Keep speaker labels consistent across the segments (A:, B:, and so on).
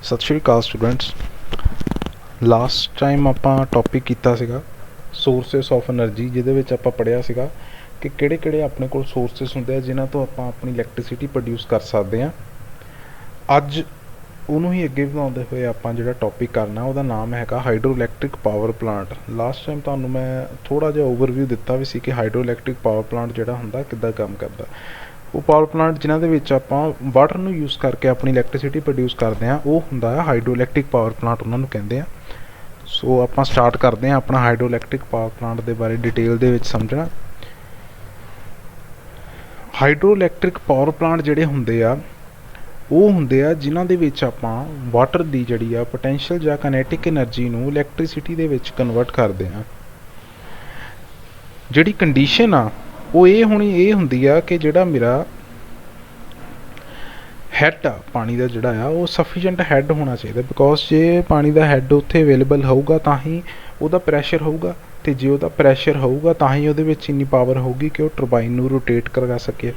A: सत श्री अकाल students. Last time ਆਪਾਂ टॉपिक ਕੀਤਾ ਸੀਗਾ सोर्सेस ऑफ एनर्जी, ਜਿਹਦੇ ਵਿੱਚ ਆਪਾਂ ਪੜ੍ਹਿਆ ਸੀਗਾ ਕਿ ਕਿਹੜੇ ਆਪਣੇ ਕੋਲ ਸੋਰਸਸ ਹੁੰਦੇ ਆ ਜਿਨ੍ਹਾਂ ਤੋਂ ਆਪਾਂ ਆਪਣੀ ਇਲੈਕਟ੍ਰਿਸਿਟੀ ਪ੍ਰੋਡਿਊਸ ਕਰ ਸਕਦੇ ਆ। ਅੱਜ ਉਹਨੂੰ ਹੀ ਅੱਗੇ ਵਧਾਉਂਦੇ ਹੋਏ ਆਪਾਂ ਜਿਹੜਾ ਟੌਪਿਕ ਕਰਨਾ ਉਹਦਾ ਨਾਮ ਹੈਗਾ hydro electric power plant. Last time ਤੁਹਾਨੂੰ ਮੈਂ ਥੋੜ੍ਹਾ ਜਿਹਾ ਓਵਰਵਿਊ ਦਿੱਤਾ ਵੀ ਸੀ ਕਿ ਹਾਈਡਰੋ ਇਲੈਕਟ੍ਰਿਕ ਪਾਵਰ ਪਲਾਂਟ ਜਿਹੜਾ ਹੁੰਦਾ ਕਿੱਦਾਂ ਕੰਮ ਕਰਦਾ। ਉਹ ਪਾਵਰ ਪਲਾਂਟ ਜਿਨ੍ਹਾਂ ਦੇ ਵਿੱਚ ਆਪਾਂ ਵਾਟਰ ਨੂੰ ਯੂਜ਼ ਕਰਕੇ ਆਪਣੀ ਇਲੈਕਟ੍ਰਿਸਿਟੀ ਪ੍ਰੋਡਿਊਸ ਕਰਦੇ ਹਾਂ ਉਹ ਹੁੰਦਾ ਹੈ ਹਾਈਡਰੋ ਇਲੈਕਟ੍ਰਿਕ ਪਾਵਰ ਪਲਾਂਟ, ਉਹਨਾਂ ਨੂੰ ਕਹਿੰਦੇ ਆ। ਸੋ ਆਪਾਂ ਸਟਾਰਟ ਕਰਦੇ ਹਾਂ ਆਪਣਾ ਹਾਈਡਰੋ ਇਲੈਕਟ੍ਰਿਕ ਪਾਵਰ ਪਲਾਂਟ ਦੇ ਬਾਰੇ ਡਿਟੇਲ ਦੇ ਵਿੱਚ ਸਮਝਣਾ। ਹਾਈਡਰੋ ਇਲੈਕਟ੍ਰਿਕ ਪਾਵਰ ਪਲਾਂਟ ਜਿਹੜੇ ਹੁੰਦੇ ਆ ਉਹ ਹੁੰਦੇ ਆ ਜਿਨ੍ਹਾਂ ਦੇ ਵਿੱਚ ਆਪਾਂ ਵਾਟਰ ਦੀ ਜਿਹੜੀ ਆ ਪੋਟੈਂਸ਼ੀਅਲ ਜਾਂ ਕਾਈਨੈਟਿਕ ਐਨਰਜੀ ਨੂੰ ਇਲੈਕਟ੍ਰਿਸਿਟੀ ਦੇ ਵਿੱਚ ਕਨਵਰਟ ਕਰਦੇ ਆ। ਜਿਹੜੀ ਕੰਡੀਸ਼ਨ ਆ ਉਹ ਇਹ ਹੁੰਦੀ ਆ ਕਿ ਜਿਹੜਾ ਮੇਰਾ ਹੈੱਡ ਆ ਪਾਣੀ ਦਾ ਜਿਹੜਾ ਆ ਉਹ ਸਫੀਸ਼ੀਐਂਟ ਹੈੱਡ ਹੋਣਾ ਚਾਹੀਦਾ, ਬਿਕੋਜ਼ ਜੇ ਪਾਣੀ ਦਾ ਹੈੱਡ ਉੱਥੇ ਅਵੇਲੇਬਲ ਹੋਊਗਾ ਤਾਂ ਹੀ ਉਹਦਾ ਪ੍ਰੈਸ਼ਰ ਹੋਊਗਾ, ਅਤੇ ਜੇ ਉਹਦਾ ਪ੍ਰੈਸ਼ਰ ਹੋਊਗਾ ਤਾਂ ਹੀ ਉਹਦੇ ਵਿੱਚ ਇੰਨੀ ਪਾਵਰ ਹੋਊਗੀ ਕਿ ਉਹ ਟਰਬਾਈਨ ਨੂੰ ਰੋਟੇਟ ਕਰਵਾ ਸਕੇ।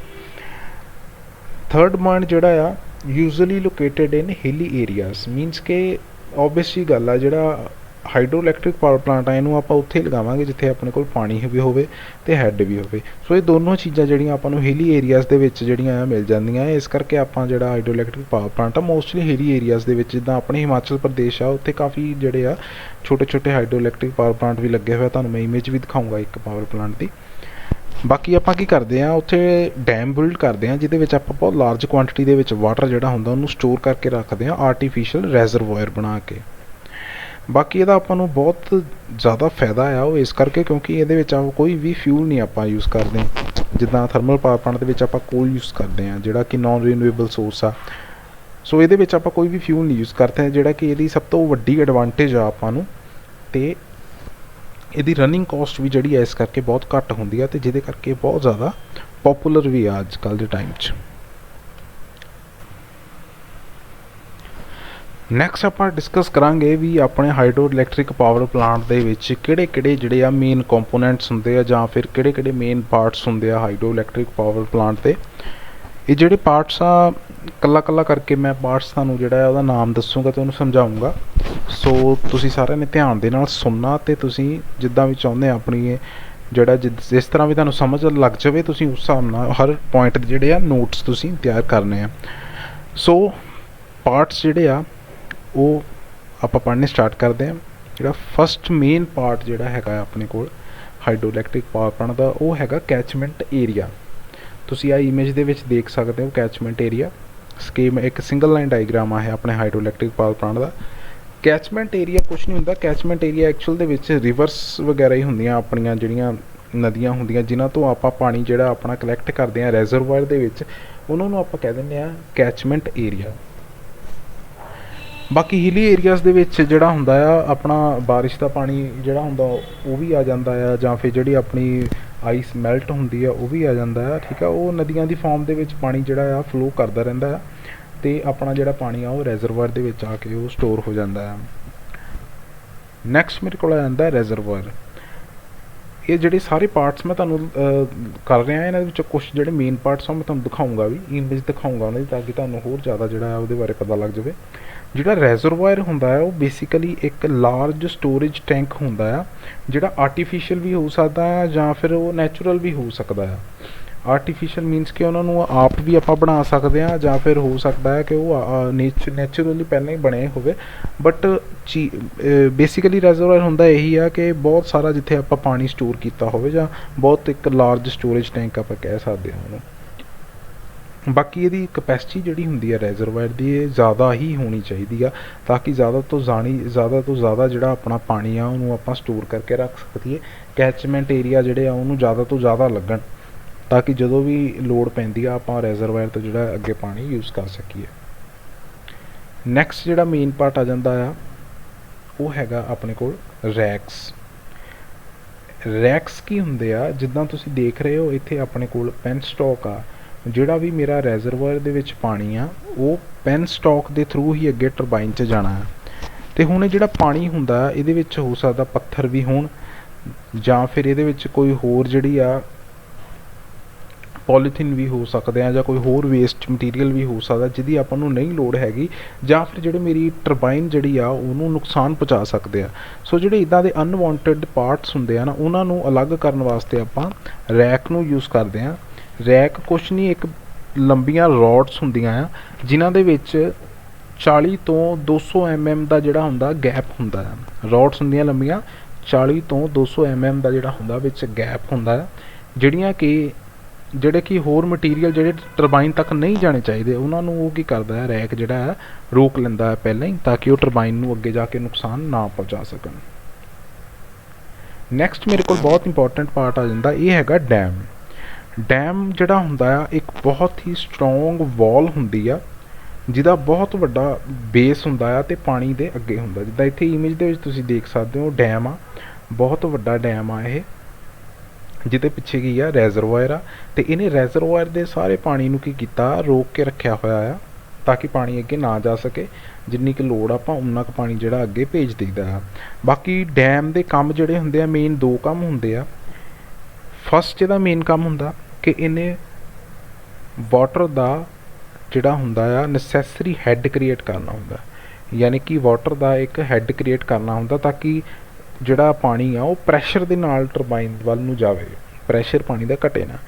A: ਥਰਡ ਪੁਆਇੰਟ ਜਿਹੜਾ ਆ ਯੂਜ਼ਲੀ ਲੋਕੇਟਡ ਇਨ ਹਿਲੀ ਏਰੀਆਜ਼, ਮੀਨਸ ਕਿ ਓਬਵੀਅਸ ਜੀ ਗੱਲ ਆ ਜਿਹੜਾ ਹਾਈਡਰੋ ਇਲੈਕਟ੍ਰਿਕ ਪਾਵਰ ਪਲਾਂਟ ਆ ਇਹਨੂੰ ਆਪਾਂ ਉੱਥੇ ਲਗਾਵਾਂਗੇ ਜਿੱਥੇ ਆਪਣੇ ਕੋਲ ਪਾਣੀ ਵੀ ਹੋਵੇ ਅਤੇ ਹੈੱਡ ਵੀ ਹੋਵੇ। ਸੋ ਇਹ ਦੋਨੋਂ ਚੀਜ਼ਾਂ ਜਿਹੜੀਆਂ ਆਪਾਂ ਨੂੰ ਹਿਲੀ ਏਰੀਆਜ਼ ਦੇ ਵਿੱਚ ਜਿਹੜੀਆਂ ਆ ਮਿਲ ਜਾਂਦੀਆਂ। ਇਸ ਕਰਕੇ ਆਪਾਂ ਜਿਹੜਾ ਹਾਈਡਰੋ ਇਲੈਕਟ੍ਰਿਕ ਪਾਵਰ ਪਲਾਂਟ ਆ ਮੋਸਟਲੀ ਹਿਲੀ ਏਰੀਆਜ਼ ਦੇ ਵਿੱਚ, ਜਿੱਦਾਂ ਆਪਣੇ ਹਿਮਾਚਲ ਪ੍ਰਦੇਸ਼ ਆ ਉੱਥੇ ਕਾਫੀ ਜਿਹੜੇ ਆ ਛੋਟੇ ਹਾਈਡਰੋ ਇਲੈਕਟ੍ਰਿਕ ਪਾਵਰ ਪਲਾਂਟ ਵੀ ਲੱਗੇ ਹੋਏ। ਤੁਹਾਨੂੰ ਮੈਂ ਇਮੇਜ ਵੀ ਦਿਖਾਊਂਗਾ ਇੱਕ ਪਾਵਰ ਪਲਾਂਟ ਦੀ। ਬਾਕੀ ਆਪਾਂ ਕੀ ਕਰਦੇ ਹਾਂ ਉੱਥੇ ਡੈਮ ਬਿਲਡ ਕਰਦੇ ਹਾਂ ਜਿਹਦੇ ਵਿੱਚ ਆਪਾਂ ਬਹੁਤ ਲਾਰਜ ਕੁਆਂਟਿਟੀ ਦੇ ਵਿੱਚ ਵਾਟਰ ਜਿਹੜਾ ਹੁੰਦਾ ਉਹਨੂੰ ਸਟੋਰ ਕਰਕੇ ਰੱਖਦੇ ਹਾਂ ਆਰਟੀਫਿਸ਼ੀਅਲ ਰੈਜ਼ਰਵੋਇਰ ਬਣਾ ਕੇ। ਬਾਕੀ ਇਹਦਾ ਆਪਾਂ ਨੂੰ ਬਹੁਤ ਜ਼ਿਆਦਾ ਫਾਇਦਾ ਆ ਉਹ ਇਸ ਕਰਕੇ ਕਿਉਂਕਿ ਇਹਦੇ ਵਿੱਚ ਕੋਈ ਵੀ ਫਿਊਲ ਨਹੀਂ ਆਪਾਂ ਯੂਜ਼ ਕਰਦੇ, ਜਿੱਦਾਂ ਥਰਮਲ ਪਾਵਰ ਪਲਾਂਟ ਦੇ ਵਿੱਚ ਆਪਾਂ ਕੋਲ ਯੂਜ਼ ਕਰਦੇ ਹਾਂ ਜਿਹੜਾ ਕਿ ਨੋਨ ਰੀਨਿਊਏਬਲ ਸੋਰਸ ਆ। ਸੋ ਇਹਦੇ ਵਿੱਚ ਆਪਾਂ ਕੋਈ ਵੀ ਫਿਊਲ ਨਹੀਂ ਯੂਜ਼ ਕਰਦੇ, ਜਿਹੜਾ ਕਿ ਇਹਦੀ ਸਭ ਤੋਂ ਵੱਡੀ ਐਡਵਾਂਟੇਜ ਆ ਆਪਾਂ ਨੂੰ। ਅਤੇ ਇਹਦੀ ਰਨਿੰਗ ਕੋਸਟ ਵੀ ਜਿਹੜੀ ਹੈ ਇਸ ਕਰਕੇ ਬਹੁਤ ਘੱਟ ਹੁੰਦੀ ਆ ਅਤੇ ਜਿਹਦੇ ਕਰਕੇ ਬਹੁਤ ਜ਼ਿਆਦਾ ਪੋਪੂਲਰ ਵੀ ਆ ਅੱਜ ਕੱਲ੍ਹ ਦੇ ਟਾਈਮ 'ਚ। ਨੈਕਸਟ ਆਪਾਂ ਡਿਸਕਸ ਕਰਾਂਗੇ ਵੀ ਆਪਣੇ ਹਾਈਡਰੋ ਇਲੈਕਟ੍ਰਿਕ ਪਾਵਰ ਪਲਾਂਟ ਦੇ ਵਿੱਚ ਕਿਹੜੇ ਜਿਹੜੇ ਆ ਮੇਨ ਕੰਪੋਨੈਂਟਸ ਹੁੰਦੇ ਆ ਜਾਂ ਫਿਰ ਕਿਹੜੇ ਮੇਨ ਪਾਰਟਸ ਹੁੰਦੇ ਆ ਹਾਈਡਰੋ ਇਲੈਕਟ੍ਰਿਕ ਪਾਵਰ ਪਲਾਂਟ ਦੇ। ਇਹ ਜਿਹੜੇ ਪਾਰਟਸ ਆ ਕੱਲਾ ਕਰਕੇ ਮੈਂ ਪਾਰਟਸ ਤੁਹਾਨੂੰ ਜਿਹੜਾ ਉਹਦਾ ਨਾਮ ਦੱਸੂਗਾ ਅਤੇ ਉਹਨੂੰ ਸਮਝਾਊਂਗਾ। ਸੋ ਤੁਸੀਂ ਸਾਰਿਆਂ ਨੇ ਧਿਆਨ ਦੇ ਨਾਲ ਸੁਣਨਾ ਅਤੇ ਤੁਸੀਂ ਜਿੱਦਾਂ ਵੀ ਚਾਹੁੰਦੇ ਆ ਆਪਣੀ ਜਿਹੜਾ ਜਿਸ ਤਰ੍ਹਾਂ ਵੀ ਤੁਹਾਨੂੰ ਸਮਝ ਲੱਗ ਜਾਵੇ ਤੁਸੀਂ ਉਸ ਹਿਸਾਬ ਨਾਲ ਹਰ ਪੁਆਇੰਟ ਦੇ ਜਿਹੜੇ ਆ ਨੋਟਸ ਤੁਸੀਂ ਤਿਆਰ ਕਰਨੇ ਆ। ਸੋ ਪਾਰਟਸ ਜਿਹੜੇ ਆ ਉਹ ਆਪਾਂ ਪੜ੍ਹਨੇ ਸਟਾਰਟ ਕਰਦੇ ਹਾਂ। ਜਿਹੜਾ ਫਸਟ ਮੇਨ ਪਾਰਟ ਜਿਹੜਾ ਹੈਗਾ ਆਪਣੇ ਕੋਲ ਹਾਈਡਰੋ ਇਲੈਕਟ੍ਰਿਕ ਪਾਵਰ ਪਲਾਂਟ ਦਾ ਉਹ ਹੈਗਾ ਕੈਚਮੈਂਟ ਏਰੀਆ। ਤੁਸੀਂ ਆਹ ਇਮੇਜ ਦੇ ਵਿੱਚ ਦੇਖ ਸਕਦੇ ਹੋ ਕੈਚਮੈਂਟ ਏਰੀਆ ਸਕੀਮ, ਇੱਕ ਸਿੰਗਲ ਲਾਈਨ ਡਾਇਗਰਾਮ ਆ ਹੈ ਆਪਣੇ ਹਾਈਡਰੋ ਇਲੈਕਟ੍ਰਿਕ ਪਾਵਰ ਪਲਾਂਟ ਦਾ। ਕੈਚਮੈਂਟ ਏਰੀਆ ਕੁਛ ਨਹੀਂ ਹੁੰਦਾ, ਕੈਚਮੈਂਟ ਏਰੀਆ ਐਕਚੁਅਲ ਦੇ ਵਿੱਚ ਰਿਵਰਸ ਵਗੈਰਾ ਹੀ ਹੁੰਦੀਆਂ ਆਪਣੀਆਂ ਜਿਹੜੀਆਂ ਨਦੀਆਂ ਹੁੰਦੀਆਂ ਜਿਨ੍ਹਾਂ ਤੋਂ ਆਪਾਂ ਪਾਣੀ ਜਿਹੜਾ ਆਪਣਾ ਕਲੈਕਟ ਕਰਦੇ ਹਾਂ ਰੈਜ਼ਰਵਾਇਰ ਦੇ ਵਿੱਚ, ਉਹਨਾਂ ਨੂੰ ਆਪਾਂ ਕਹਿ ਦਿੰਦੇ ਹਾਂ ਕੈਚਮੈਂਟ ਏਰੀਆ। ਬਾਕੀ ਹਿਲੀ ਏਰੀਆਜ਼ ਦੇ ਵਿੱਚ ਜਿਹੜਾ ਹੁੰਦਾ ਆ ਆਪਣਾ ਬਾਰਿਸ਼ ਦਾ ਪਾਣੀ ਜਿਹੜਾ ਹੁੰਦਾ ਉਹ ਵੀ ਆ ਜਾਂਦਾ ਆ, ਜਾਂ ਫਿਰ ਜਿਹੜੀ ਆਪਣੀ ਆਈਸ ਮੈਲਟ ਹੁੰਦੀ ਆ ਉਹ ਵੀ ਆ ਜਾਂਦਾ ਆ, ਠੀਕ ਆ। ਉਹ ਨਦੀਆਂ ਦੀ ਫਾਰਮ ਦੇ ਵਿੱਚ ਪਾਣੀ ਜਿਹੜਾ ਆ ਫਲੋ ਕਰਦਾ ਰਹਿੰਦਾ ਆ ਅਤੇ ਆਪਣਾ ਜਿਹੜਾ ਪਾਣੀ ਆ ਉਹ ਰੈਜ਼ਰਵਾਇਰ ਦੇ ਵਿੱਚ ਆ ਕੇ ਉਹ ਸਟੋਰ ਹੋ ਜਾਂਦਾ ਆ। ਨੈਕਸਟ ਮੇਰੇ ਕੋਲ ਆ ਜਾਂਦਾ ਰੈਜ਼ਰਵਾਇਰ। ਇਹ ਜਿਹੜੇ ਸਾਰੇ ਪਾਰਟਸ ਮੈਂ ਤੁਹਾਨੂੰ ਕਰ ਰਿਹਾ ਇਹਨਾਂ ਦੇ ਵਿੱਚੋਂ ਕੁਛ ਜਿਹੜੇ ਮੇਨ ਪਾਰਟਸ ਆ ਮੈਂ ਤੁਹਾਨੂੰ ਦਿਖਾਊਂਗਾ ਵੀ, ਇਮੇਜ ਦਿਖਾਊਂਗਾ ਉਹਨਾਂ ਦੀ, ਤਾਂ ਕਿ ਤੁਹਾਨੂੰ ਹੋਰ ਜ਼ਿਆਦਾ ਜਿਹੜਾ ਉਹਦੇ ਬਾਰੇ ਪਤਾ ਲੱਗ ਜਾਵੇ। ਜਿਹੜਾ ਰੈਜ਼ਰਵਾਇਰ ਹੁੰਦਾ ਹੈ ਉਹ ਬੇਸਿਕਲੀ ਇੱਕ ਲਾਰਜ ਸਟੋਰੇਜ ਟੈਂਕ ਹੁੰਦਾ ਆ ਜਿਹੜਾ ਆਰਟੀਫਿਸ਼ੀਅਲ ਵੀ ਹੋ ਸਕਦਾ ਆ ਜਾਂ ਫਿਰ ਉਹ ਨੈਚੁਰਲ ਵੀ ਹੋ ਸਕਦਾ ਆ। ਆਰਟੀਫਿਸ਼ੀਅਲ ਮੀਨਸ ਕਿ ਉਹਨਾਂ ਨੂੰ ਆਪ ਵੀ ਆਪਾਂ ਬਣਾ ਸਕਦੇ ਹਾਂ ਜਾਂ ਫਿਰ ਹੋ ਸਕਦਾ ਹੈ ਕਿ ਉਹ ਨੈਚੁਰਲੀ ਪਹਿਲਾਂ ਹੀ ਬਣਿਆ ਹੋਵੇ। ਬਟ ਬੇਸਿਕਲੀ ਰੈਜ਼ਰਵਾਇਰ ਹੁੰਦਾ ਇਹੀ ਆ ਕਿ ਬਹੁਤ ਸਾਰਾ ਜਿੱਥੇ ਆਪਾਂ ਪਾਣੀ ਸਟੋਰ ਕੀਤਾ ਹੋਵੇ ਜਾਂ ਬਹੁਤ ਇੱਕ ਲਾਰਜ ਸਟੋਰੇਜ ਟੈਂਕ ਆਪਾਂ ਕਹਿ ਸਕਦੇ ਹਾਂ ਉਹਨੂੰ। ਬਾਕੀ ਇਹਦੀ ਕਪੈਸਿਟੀ ਜਿਹੜੀ ਹੁੰਦੀ ਹੈ ਰੈਜ਼ਰਵਾਇਰ ਦੀ ਇਹ ਜ਼ਿਆਦਾ ਹੀ ਹੋਣੀ ਚਾਹੀਦੀ ਆ ਤਾਂ ਕਿ ਜ਼ਿਆਦਾ ਤੋਂ ਜ਼ਿਆਦਾ ਜਿਹੜਾ ਆਪਣਾ ਪਾਣੀ ਆ ਉਹਨੂੰ ਆਪਾਂ ਸਟੋਰ ਕਰਕੇ ਰੱਖ ਸਕੀਏ। ਕੈਚਮੈਂਟ ਏਰੀਆ ਜਿਹੜੇ ਆ ਉਹਨੂੰ ਜ਼ਿਆਦਾ ਤੋਂ ਜ਼ਿਆਦਾ ਲੱਗਣ ਤਾਂ ਕਿ ਜਦੋਂ ਵੀ ਲੋੜ ਪੈਂਦੀ ਆ ਆਪਾਂ ਰੈਜ਼ਰਵਾਇਰ ਤੋਂ ਜਿਹੜਾ ਅੱਗੇ ਪਾਣੀ ਯੂਜ਼ ਕਰ ਸਕੀਏ। ਨੈਕਸਟ ਜਿਹੜਾ ਮੇਨ ਪਾਰਟ ਆ ਜਾਂਦਾ ਆ ਉਹ ਹੈਗਾ ਆਪਣੇ ਕੋਲ ਰੈਕਸ। ਰੈਕਸ ਕੀ ਹੁੰਦੇ ਆ, ਜਿੱਦਾਂ ਤੁਸੀਂ ਦੇਖ ਰਹੇ ਹੋ ਇੱਥੇ ਆਪਣੇ ਕੋਲ ਪੈਨ ਸਟਾਕ ਆ। ਜਿਹੜਾ ਵੀ ਮੇਰਾ ਰੈਜ਼ਰਵਾਇਰ ਦੇ ਵਿੱਚ ਪਾਣੀ ਆ ਉਹ ਪੈਨ ਸਟਾਕ ਦੇ ਥਰੂ ਹੀ ਅੱਗੇ ਟਰਬਾਈਨ 'ਚ ਜਾਣਾ ਹੈ। ਅਤੇ ਹੁਣ ਇਹ ਜਿਹੜਾ ਪਾਣੀ ਹੁੰਦਾ ਇਹਦੇ ਵਿੱਚ ਹੋ ਸਕਦਾ ਪੱਥਰ ਵੀ ਹੋਣ ਜਾਂ ਫਿਰ ਇਹਦੇ ਵਿੱਚ ਕੋਈ ਹੋਰ ਜਿਹੜੀ ਆ ਪੋਲੀਥੀਨ ਵੀ ਹੋ ਸਕਦੇ ਆ ਜਾਂ ਕੋਈ ਹੋਰ ਵੇਸਟ ਮਟੀਰੀਅਲ ਵੀ ਹੋ ਸਕਦਾ ਜਿਹਦੀ ਆਪਾਂ ਨੂੰ ਨਹੀਂ ਲੋੜ ਹੈਗੀ, ਜਾਂ ਫਿਰ ਜਿਹੜੇ ਮੇਰੀ ਟਰਬਾਈਨ ਜਿਹੜੀ ਆ ਉਹਨੂੰ ਨੁਕਸਾਨ ਪਹੁੰਚਾ ਸਕਦੇ ਆ। ਸੋ ਜਿਹੜੇ ਇੱਦਾਂ ਦੇ ਅਨਵਾਂਟਡ ਪਾਰਟਸ ਹੁੰਦੇ ਆ ਨਾ, ਉਹਨਾਂ ਨੂੰ ਅਲੱਗ ਕਰਨ ਵਾਸਤੇ ਆਪਾਂ ਰੈਕ ਨੂੰ ਯੂਜ਼ ਕਰਦੇ ਆ। ਰੈਕ ਕੁਛ ਨਹੀਂ, ਇੱਕ ਲੰਬੀਆਂ ਰੋਡਸ ਹੁੰਦੀਆਂ ਆ ਜਿਨ੍ਹਾਂ ਦੇ ਵਿੱਚ 40 ਤੋਂ 200 mm ਦਾ ਜਿਹੜਾ ਹੁੰਦਾ ਗੈਪ ਹੁੰਦਾ ਆ। ਰੋਡਸ ਹੁੰਦੀਆਂ ਲੰਬੀਆਂ, 40 ਤੋਂ 200 mm ਦਾ ਜਿਹੜਾ ਹੁੰਦਾ ਵਿੱਚ ਗੈਪ ਹੁੰਦਾ ਆ, ਜਿਹੜੇ ਕਿ ਹੋਰ ਮਟੀਰੀਅਲ ਜਿਹੜੇ ਟਰਬਾਈਨ ਤੱਕ ਨਹੀਂ ਜਾਣੇ ਚਾਹੀਦੇ ਉਹਨਾਂ ਨੂੰ ਉਹ ਕੀ ਕਰਦਾ ਹੈ, ਰੈਕ ਜਿਹੜਾ ਹੈ ਰੋਕ ਲੈਂਦਾ ਹੈ ਪਹਿਲਾਂ ਹੀ, ਤਾਂ ਕਿ ਉਹ ਟਰਬਾਈਨ ਨੂੰ ਅੱਗੇ ਜਾ ਕੇ ਨੁਕਸਾਨ ਨਾ ਪਹੁੰਚਾ ਸਕਣ। ਨੈਕਸਟ ਮੇਰੇ ਕੋਲ ਬਹੁਤ ਇੰਪੋਰਟੈਂਟ ਪਾਰਟ ਆ ਜਾਂਦਾ, ਇਹ ਹੈਗਾ ਡੈਮ। ਡੈਮ ਜਿਹੜਾ ਹੁੰਦਾ ਆ ਇੱਕ ਬਹੁਤ ਹੀ ਸਟਰੋਂਗ ਵਾਲ ਹੁੰਦੀ ਆ ਜਿਹਦਾ ਬਹੁਤ ਵੱਡਾ ਬੇਸ ਹੁੰਦਾ ਆ ਤੇ ਪਾਣੀ ਦੇ ਅੱਗੇ ਹੁੰਦਾ। ਜਿੱਦਾਂ ਇੱਥੇ ਇਮੇਜ ਦੇ ਵਿੱਚ ਤੁਸੀਂ ਦੇਖ ਸਕਦੇ ਹੋ ਡੈਮ ਆ, ਬਹੁਤ ਵੱਡਾ ਡੈਮ ਆ ਇਹ, ਜਿਹਦੇ ਪਿੱਛੇ ਕੀ ਆ, ਰੈਜ਼ਰਵਾਇਰ ਆ, ਤੇ ਇਹਨੇ ਰੈਜ਼ਰਵਾਇਰ ਦੇ ਸਾਰੇ ਪਾਣੀ ਨੂੰ ਕੀ ਕੀਤਾ, ਰੋਕ ਕੇ ਰੱਖਿਆ ਹੋਇਆ ਆ ਤਾਂ ਕਿ ਪਾਣੀ ਅੱਗੇ ਨਾ ਜਾ ਸਕੇ। ਜਿੰਨੀ ਕੁ ਲੋੜ ਆਪਾਂ ਉਨਾ ਕੁ ਪਾਣੀ ਜਿਹੜਾ ਅੱਗੇ ਭੇਜ ਦਈਦਾ ਆ। ਬਾਕੀ ਡੈਮ ਦੇ ਕੰਮ ਜਿਹੜੇ ਹੁੰਦੇ ਆ, ਮੇਨ 2 ਕੰਮ ਹੁੰਦੇ ਆ। ਫਸਟ ਇਹਦਾ ਮੇਨ ਕੰਮ ਹੁੰਦਾ ਕਿ ਇਹਨੇ ਵਾਟਰ ਦਾ ਜਿਹੜਾ ਹੁੰਦਾ ਆ ਨੈਸੈਸਰੀ ਹੈੱਡ ਕ੍ਰੀਏਟ ਕਰਨਾ ਹੁੰਦਾ, ਯਾਨੀ ਕਿ ਵਾਟਰ ਦਾ ਇੱਕ ਹੈੱਡ ਕ੍ਰੀਏਟ ਕਰਨਾ ਹੁੰਦਾ ਤਾਂ ਕਿ ਜਿਹੜਾ ਪਾਣੀ ਆ ਉਹ ਪ੍ਰੈਸ਼ਰ ਦੇ ਨਾਲ ਟਰਬਾਈਨ ਵੱਲ ਨੂੰ ਜਾਵੇ, ਪ੍ਰੈਸ਼ਰ ਪਾਣੀ ਦਾ ਘਟੇ ਨਾ।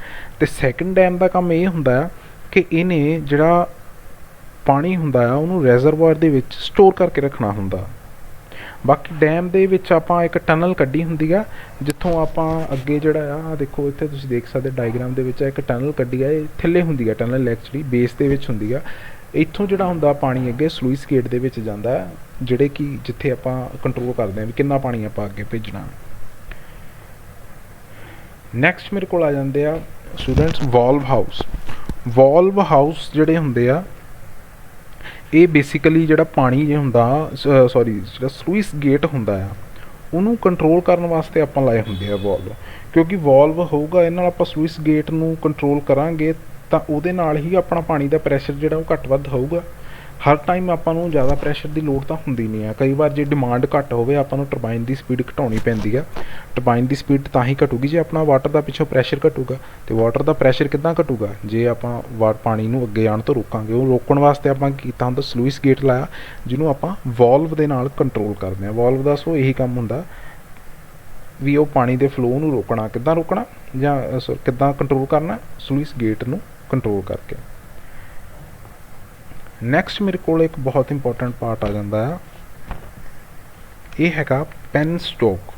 A: ਤੇ ਸੈਕੰਡ ਡੈਮ ਦਾ ਕੰਮ ਇਹ ਹੁੰਦਾ ਆ ਕਿ ਇਹਨੇ ਜਿਹੜਾ ਪਾਣੀ ਹੁੰਦਾ ਆ ਉਹਨੂੰ ਰੈਜ਼ਰਵਾਇਰ ਦੇ ਵਿੱਚ ਸਟੋਰ ਕਰਕੇ ਰੱਖਣਾ ਹੁੰਦਾ। ਬਾਕੀ ਡੈਮ ਦੇ ਵਿੱਚ ਆਪਾਂ ਇੱਕ ਟਨਲ ਕੱਢੀ ਹੁੰਦੀ ਆ ਜਿੱਥੋਂ ਆਪਾਂ ਅੱਗੇ ਜਿਹੜਾ ਆ, ਦੇਖੋ ਇੱਥੇ ਤੁਸੀਂ ਦੇਖ ਸਕਦੇ ਡਾਇਗਰਾਮ ਦੇ ਵਿੱਚ ਇੱਕ ਟਨਲ ਕੱਢੀ ਆ, ਇਹ ਥੱਲੇ ਹੁੰਦੀ ਆ ਟਨਲ, ਐਕਚੁਅਲੀ ਬੇਸ ਦੇ ਵਿੱਚ ਹੁੰਦੀ ਆ। ਇੱਥੋਂ ਜਿਹੜਾ ਹੁੰਦਾ ਪਾਣੀ ਅੱਗੇ ਸਲੂਇਸ ਗੇਟ ਦੇ ਵਿੱਚ ਜਾਂਦਾ, ਜਿਹੜੇ ਕਿ ਜਿੱਥੇ ਆਪਾਂ ਕੰਟਰੋਲ ਕਰਦੇ ਹਾਂ ਵੀ ਕਿੰਨਾ ਪਾਣੀ ਆਪਾਂ ਅੱਗੇ ਭੇਜਣਾ। ਨੈਕਸਟ ਮੇਰੇ ਕੋਲ ਆ ਜਾਂਦੇ ਆ students valve house. Valve house ਜਿਹੜੇ ਹੁੰਦੇ ਆ ਇਹ ਬੇਸਿਕਲੀ ਜਿਹੜਾ ਪਾਣੀ ਜੇ ਹੁੰਦਾ ਜਿਹੜਾ ਸਲੂਇਸ ਗੇਟ ਹੁੰਦਾ ਆ ਉਹਨੂੰ ਕੰਟਰੋਲ ਕਰਨ ਵਾਸਤੇ ਆਪਾਂ ਲਾਏ ਹੁੰਦੇ ਆ ਵਾਲਵ, ਕਿਉਂਕਿ ਵਾਲਵ ਹੋਊਗਾ ਇਹ ਨਾਲ ਆਪਾਂ ਸਲੂਇਸ ਗੇਟ ਨੂੰ ਕੰਟਰੋਲ ਕਰਾਂਗੇ ਤਾਂ ਉਹਦੇ ਨਾਲ ਹੀ ਆਪਣਾ ਪਾਣੀ ਦਾ ਪ੍ਰੈਸ਼ਰ ਜਿਹੜਾ ਉਹ ਘੱਟ ਵੱਧ ਹੋਊਗਾ। ਹਰ ਟਾਈਮ ਆਪਾਂ ਨੂੰ ਜ਼ਿਆਦਾ ਪ੍ਰੈਸ਼ਰ ਦੀ ਲੋੜ ਤਾਂ ਹੁੰਦੀ ਨਹੀਂ ਆ, ਕਈ ਵਾਰ ਜੇ ਡਿਮਾਂਡ ਘੱਟ ਹੋਵੇ ਆਪਾਂ ਨੂੰ ਟਰਬਾਈਨ ਦੀ ਸਪੀਡ ਘਟਾਉਣੀ ਪੈਂਦੀ ਆ। ਟਰਬਾਈਨ ਦੀ ਸਪੀਡ ਤਾਂ ਹੀ ਘਟੂਗੀ ਜੇ ਆਪਣਾ ਵਾਟਰ ਦਾ ਪਿੱਛੋਂ ਪ੍ਰੈਸ਼ਰ ਘਟੂਗਾ, ਤੇ ਵਾਟਰ ਦਾ ਪ੍ਰੈਸ਼ਰ ਕਿੱਦਾਂ ਘਟੂਗਾ, ਜੇ ਆਪਾਂ ਪਾਣੀ ਨੂੰ ਅੱਗੇ ਆਉਣ ਤੋਂ ਰੋਕਾਂਗੇ। ਉਹ ਰੋਕਣ ਵਾਸਤੇ ਆਪਾਂ ਕੀਤਾ ਹੁੰਦਾ ਸਲੂਇਸ ਗੇਟ ਲਾਇਆ ਜਿਹਨੂੰ ਆਪਾਂ ਵਾਲਵ ਦੇ ਨਾਲ ਕੰਟਰੋਲ ਕਰਦੇ ਹਾਂ। ਵਾਲਵ ਦਾ ਸੋ ਇਹੀ ਕੰਮ ਹੁੰਦਾ ਵੀ ਉਹ ਪਾਣੀ ਦੇ ਫਲੋ ਨੂੰ ਰੋਕਣਾ, ਕਿੱਦਾਂ ਰੋਕਣਾ ਜਾਂ ਕਿੱਦਾਂ ਕੰਟਰੋਲ ਕਰਨਾ, ਸਲੂਇਸ ਗੇਟ ਨੂੰ ਕੰਟਰੋਲ ਕਰਕੇ। ਨੈਕਸਟ ਮੇਰੇ ਕੋਲ ਇੱਕ ਬਹੁਤ ਇੰਪੋਰਟੈਂਟ ਪਾਰਟ ਆ ਜਾਂਦਾ ਆ, ਇਹ ਹੈਗਾ ਪੈਨ ਸਟੋਕ।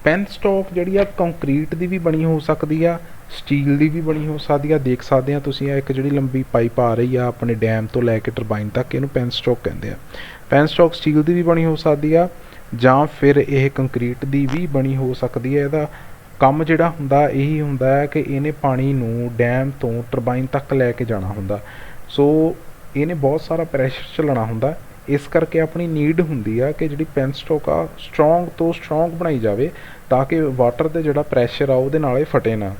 A: ਪੈਨ ਸਟੋਕ ਜਿਹੜੀ ਆ ਕੰਕਰੀਟ ਦੀ ਵੀ ਬਣੀ ਹੋ ਸਕਦੀ ਆ, ਸਟੀਲ ਦੀ ਵੀ ਬਣੀ ਹੋ ਸਕਦੀ ਆ। ਦੇਖ ਸਕਦੇ ਆ ਤੁਸੀਂ, ਆ ਇੱਕ ਜਿਹੜੀ ਲੰਬੀ ਪਾਈਪ ਆ ਰਹੀ ਆ ਆਪਣੇ ਡੈਮ ਤੋਂ ਲੈ ਕੇ ਟਰਬਾਈਨ ਤੱਕ, ਇਹਨੂੰ ਪੈਨ ਸਟੋਕ ਕਹਿੰਦੇ ਆ। ਪੈਨ ਸਟੋਕ ਸਟੀਲ ਦੀ ਵੀ ਬਣੀ ਹੋ ਸਕਦੀ ਆ ਜਾਂ ਫਿਰ ਇਹ ਕੰਕਰੀਟ ਦੀ ਵੀ ਬਣੀ ਹੋ ਸਕਦੀ ਹੈ। ਇਹਦਾ ਕੰਮ ਜਿਹੜਾ ਹੁੰਦਾ ਇਹੀ ਹੁੰਦਾ ਹੈ ਕਿ ਇਹਨੇ ਪਾਣੀ ਨੂੰ ਡੈਮ ਤੋਂ ਟਰਬਾਈਨ ਤੱਕ ਲੈ ਕੇ ਜਾਣਾ ਹੁੰਦਾ। ਸੋ ਇਹਨੇ ਬਹੁਤ ਸਾਰਾ ਪ੍ਰੈਸ਼ਰ ਝੱਲਣਾ ਹੁੰਦਾ, ਇਸ ਕਰਕੇ ਆਪਣੀ ਨੀਡ ਹੁੰਦੀ ਆ ਕਿ ਜਿਹੜੀ ਪੈਨ ਸਟੋਕ ਆ ਸਟਰੋਂਗ ਤੋਂ ਸਟਰੋਂਗ ਬਣਾਈ ਜਾਵੇ ਤਾਂ ਕਿ ਵਾਟਰ ਦੇ ਜਿਹੜਾ ਪ੍ਰੈਸ਼ਰ ਆ ਉਹਦੇ ਨਾਲ ਇਹ ਫਟੇ ਨਾ।